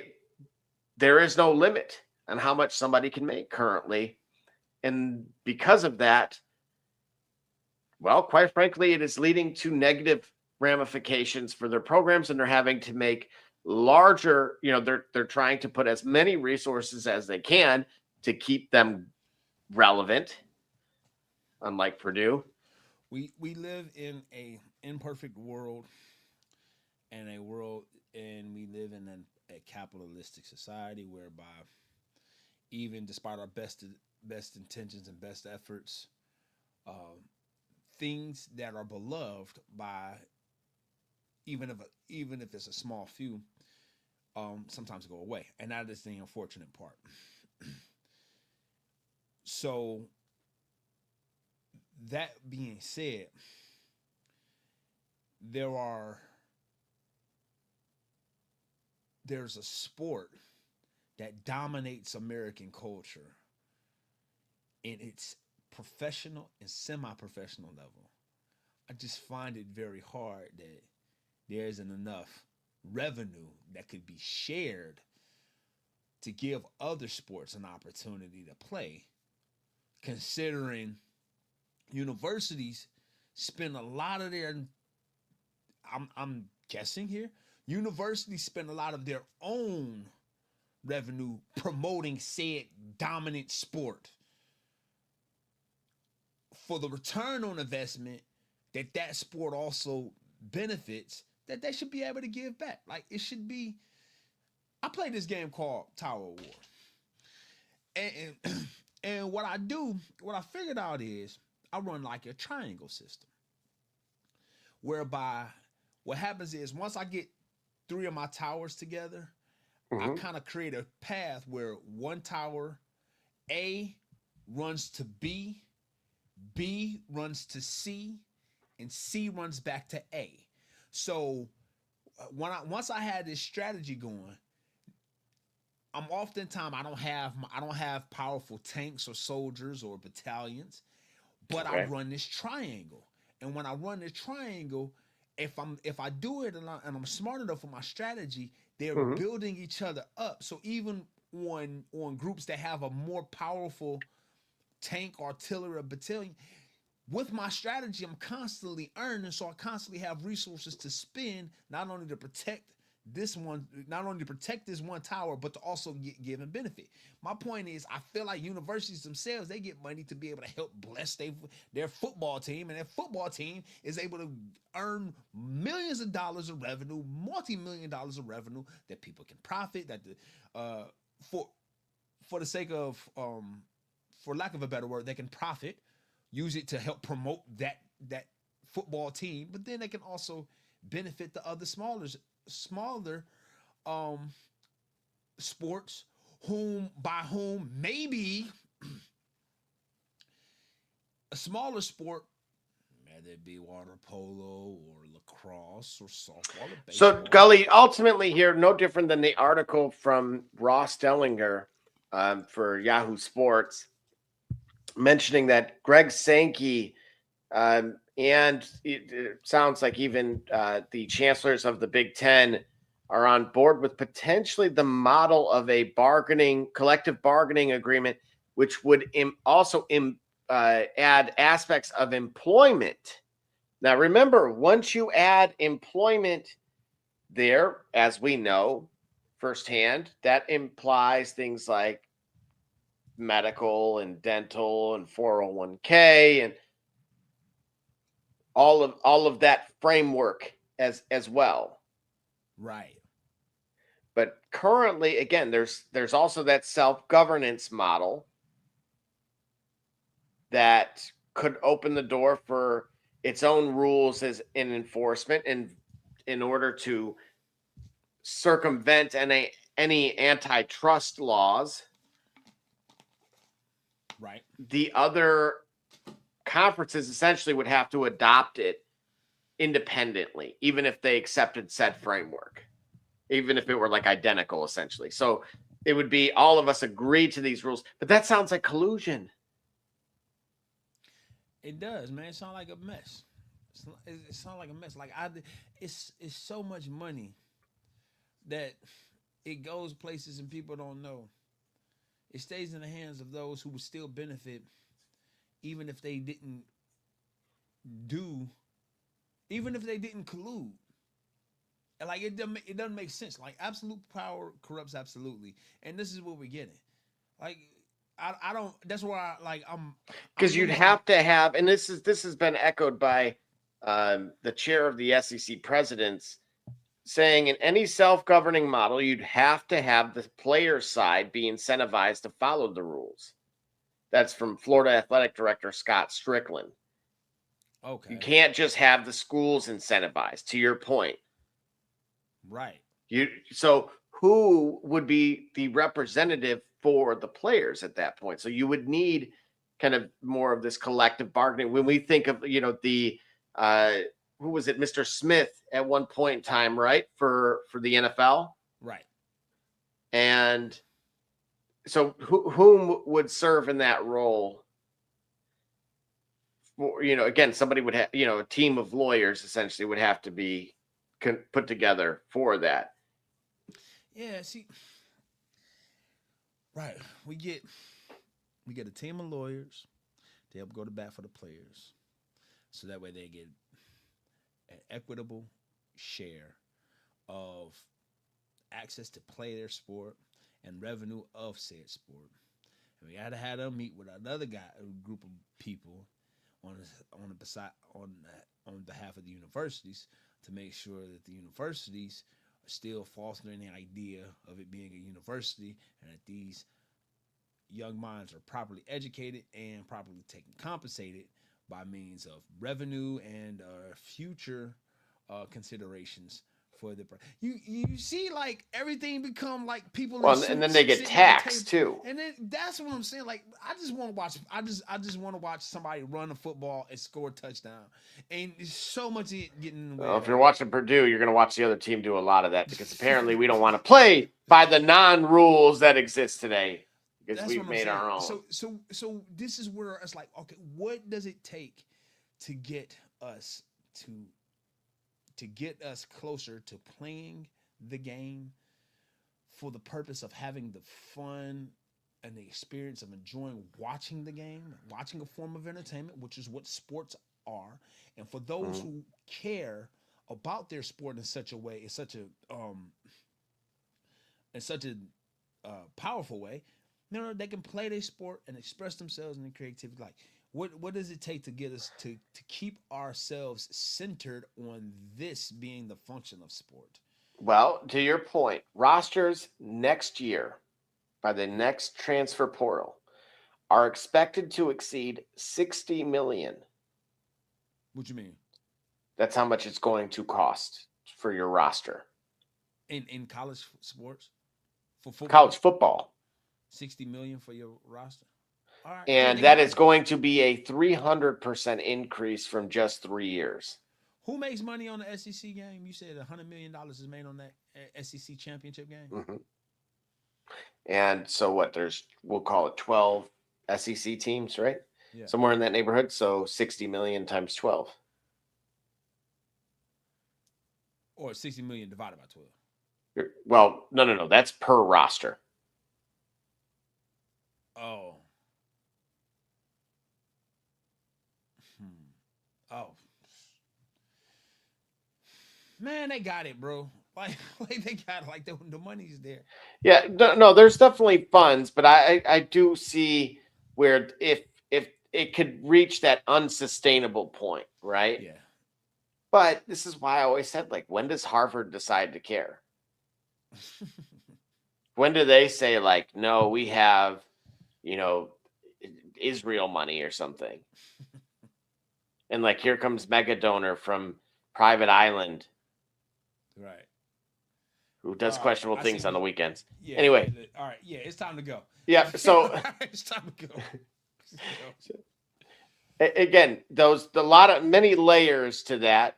is no limit on how much somebody can make currently. And because of that, well, quite frankly, it is leading to negative ramifications for their programs, and they're having to make larger, they're trying to put as many resources as they can to keep them relevant, unlike Purdue. We live in a imperfect world, and we live in a capitalistic society whereby even despite our best intentions and best efforts, things that are beloved by even if it's a small few, sometimes go away, and that is the unfortunate part. So that being said, there's a sport that dominates American culture in its professional and semi-professional level. I just find it very hard that there isn't enough revenue that could be shared to give other sports an opportunity to play, considering universities spend a lot of their, I'm guessing here, universities spend a lot of their own revenue promoting said dominant sport. For the return on investment that sport also benefits, that they should be able to give back. Like, it should be. I play this game called Tower War, and what I figured out is I run like a triangle system, whereby what happens is once I get 3 of my towers together, I kind of create a path where one tower A runs to B, B runs to C, and C runs back to A. So once I had this strategy going, I'm oftentimes I don't have powerful tanks or soldiers or battalions, but I run this triangle. And when I run this triangle, if I do it and I'm smart enough for my strategy, they're building each other up. So even on groups that have a more powerful tank, artillery, or battalion, with my strategy, I'm constantly earning, so I constantly have resources to spend, not only to protect this one tower, but to also give and benefit. My point is, I feel like universities themselves, they get money to be able to help bless their football team, and their football team is able to earn millions of dollars of revenue, multi-million dollars of revenue that people can profit, that for the sake of for lack of a better word, they can profit, use it to help promote that football team, but then they can also benefit the other smaller sports by whom maybe a smaller sport, whether it be water polo or lacrosse or softball or baseball. So Gully, ultimately here, no different than the article from Ross Dellinger for Yahoo Sports, mentioning that Greg Sankey and it sounds like even the chancellors of the Big Ten are on board with potentially the model of a collective bargaining agreement, which would also add aspects of employment. Now, remember, once you add employment there, as we know firsthand, that implies things like medical and dental and 401k and all of that framework as well. Right. But currently, again, there's also that self-governance model that could open the door for its own rules as in enforcement, and in order to circumvent any antitrust laws. Right. The other conferences essentially would have to adopt it independently, even if they accepted said framework, even if it were like identical, essentially. So it would be all of us agree to these rules, but that sounds like collusion. It does, man. It sounds like a mess. It sounds like a mess. Like it's so much money that it goes places and people don't know. It stays in the hands of those who would still benefit, even if they didn't collude. And like it doesn't make sense. Like absolute power corrupts absolutely, and this is what we're getting. Like I don't. That's why I'm because you'd have to have, and this has been echoed by the chair of the SEC presidents, saying in any self-governing model, you'd have to have the player side be incentivized to follow the rules. That's from Florida Athletic Director Scott Strickland. Okay. You can't just have the schools incentivized, to your point. Right. So who would be the representative for the players at that point? So you would need kind of more of this collective bargaining. When we think of, the who was it, Mr. Smith at one point in time, right? For the NFL. Right. And so whom would serve in that role? Again, somebody would have, a team of lawyers essentially would have to be put together for that. Yeah, see, right. We get a team of lawyers to help go to bat for the players, so that way they get an equitable share of access to play their sport and revenue of said sport. And we had to have them meet with another group of people on behalf of the universities to make sure that the universities are still fostering the idea of it being a university, and that these young minds are properly educated and properly compensated by means of revenue and future considerations for the you see like everything become like people Well, in and then suits they get sitting at the taxed table. too. And then that's what I'm saying. Like I just want to watch. I just want to watch somebody run a football and score a touchdown. And there's so much getting in the way. Well, if you're watching Purdue, you're going to watch the other team do a lot of that because apparently we don't want to play by the non-rules that exist today because That's we've what I'm made saying. our own. So this is where it's like, okay, what does it take to get us closer to playing the game for the purpose of having the fun and the experience of enjoying watching the game, watching a form of entertainment, which is what sports are. And for those who care about their sport in such a way, in such a powerful way, they can play their sport and express themselves in their creativity. Like, what does it take to get us to keep ourselves centered on this being the function of sport? Well, to your point, rosters next year by the next transfer portal are expected to exceed 60 million. What you mean? That's how much it's going to cost for your roster. In college sports? For football? College football. 60 million for your roster? All right. And that is going to be a 300% increase from just 3 years. Who makes money on the SEC game? You said $100 million is made on that SEC championship game? Mm-hmm. And so what? We'll call it 12 SEC teams, right? Yeah. Somewhere in that neighborhood. So 60 million times 12. Or 60 million divided by 12. Well, no. That's per roster. Oh. Oh. Man, they got it, bro. Like they got it. Like the money's there. Yeah, no, there's definitely funds, but I do see where if it could reach that unsustainable point, right? Yeah. But this is why I always said, like, when does Harvard decide to care? When do they say, like, no, we have, Israel money or something? And like, here comes mega donor from Private Island. Right. Who does questionable things on the weekends. Yeah, anyway. All right. Yeah, it's time to go. Yeah. So it's time to go. Again, many layers to that,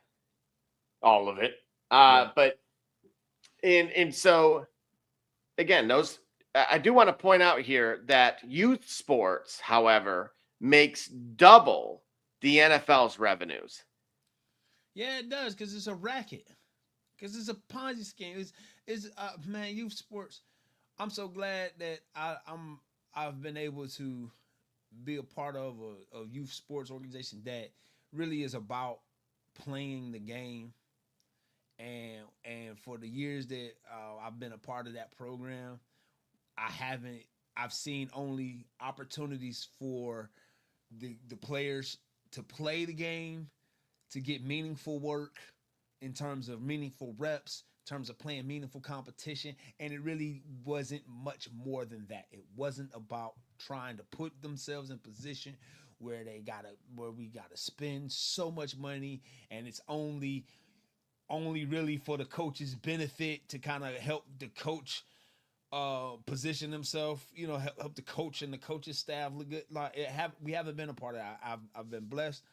all of it. But so again, I do want to point out here that youth sports, however, makes double the NFL's revenues. Yeah, it does, because it's a racket. Because it's a Ponzi scheme. It's man, youth sports. I'm so glad that I've been able to be a part of a youth sports organization that really is about playing the game. And for the years that I've been a part of that program, I've seen only opportunities for the players to play the game, to get meaningful work in terms of meaningful reps, in terms of playing meaningful competition. And it really wasn't much more than that. It wasn't about trying to put themselves in position where we gotta spend so much money, and it's only really for the coach's benefit to kind of help the coach position himself, help the coach and the coach's staff look good. Like we haven't been a part of that. I've been blessed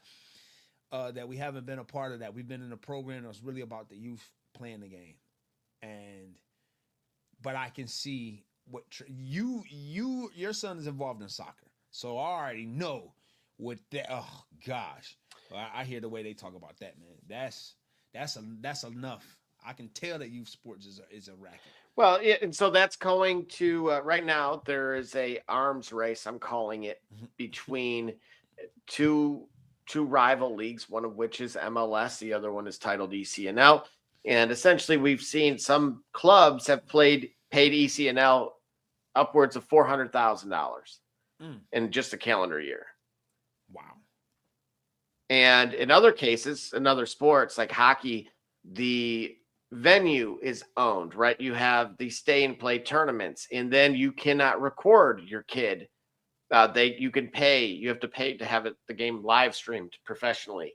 that we haven't been a part of that. We've been in a program that's really about the youth playing the game, but I can see what your son is involved in soccer, so I already know what that. Oh gosh, I hear the way they talk about that, man. That's enough. I can tell that youth sports is a racket. Well, yeah, and so that's going to right now. There is a arms race, I'm calling it, between two rival leagues, one of which is MLS, the other one is titled ECNL. And essentially, we've seen some clubs have paid ECNL upwards of $400,000 in just a calendar year. Wow. And in other cases, in other sports like hockey, the venue is owned, right? You have the stay and play tournaments, and then you cannot record your kid. You have to pay to have the game live streamed professionally.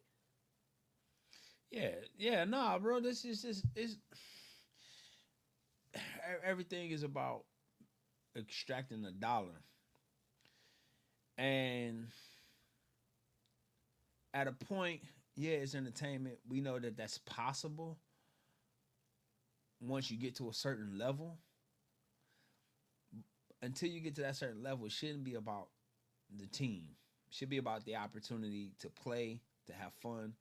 Nah, bro. This is just everything is about extracting a dollar, and at a point, it's entertainment. We know that that's possible once you get to a certain level. Until you get to that certain level, it shouldn't be about the team. It should be about the opportunity to play, to have fun,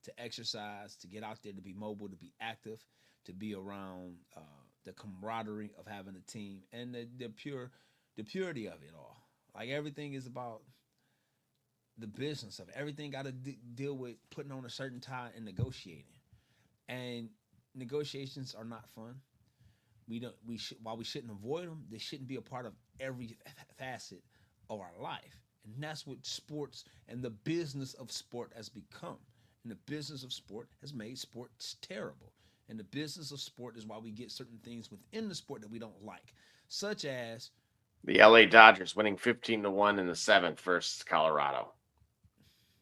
to exercise, to get out there, to be mobile, to be active, to be around the camaraderie of having a team, and the purity of it all. Like, everything is about the business of it. Everything got to deal with putting on a certain tie and negotiating. And negotiations are not fun. While we shouldn't avoid them, they shouldn't be a part of every facet of our life. And that's what sports and the business of sport has become. And the business of sport has made sports terrible. And the business of sport is why we get certain things within the sport that we don't like, such as the LA Dodgers winning 15-1 in the 7th versus Colorado.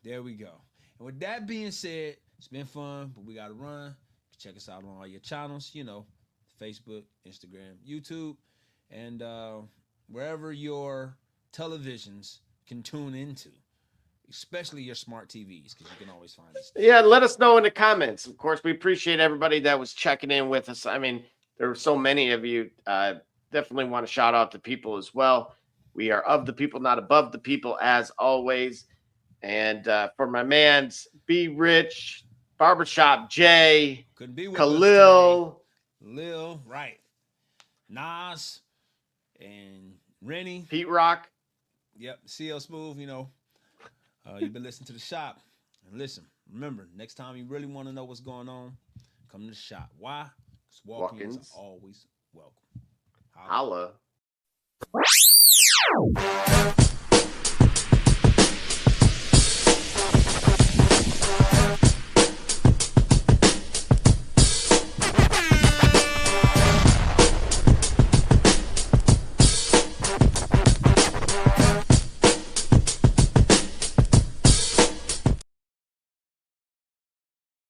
There we go. And with that being said, it's been fun, but we got to run. Check us out on all your channels, Facebook, Instagram, YouTube, and wherever your televisions can tune into, especially your smart TVs, because you can always find us. Yeah, let us know in the comments. Of course, we appreciate everybody that was checking in with us. I mean, there were so many of you. Definitely want to shout out to people as well. We are of the people, not above the people, as always. And for my mans, Be Rich, Barbershop Jay, Couldn't be with Khalil, Lil, right? Nas and Rennie, Pete Rock. Yep, CL Smooth. You've been listening to the shop. And listen, remember, next time you really want to know what's going on, come to the shop. Why? Because walk-ins are always welcome. Holla. Holla.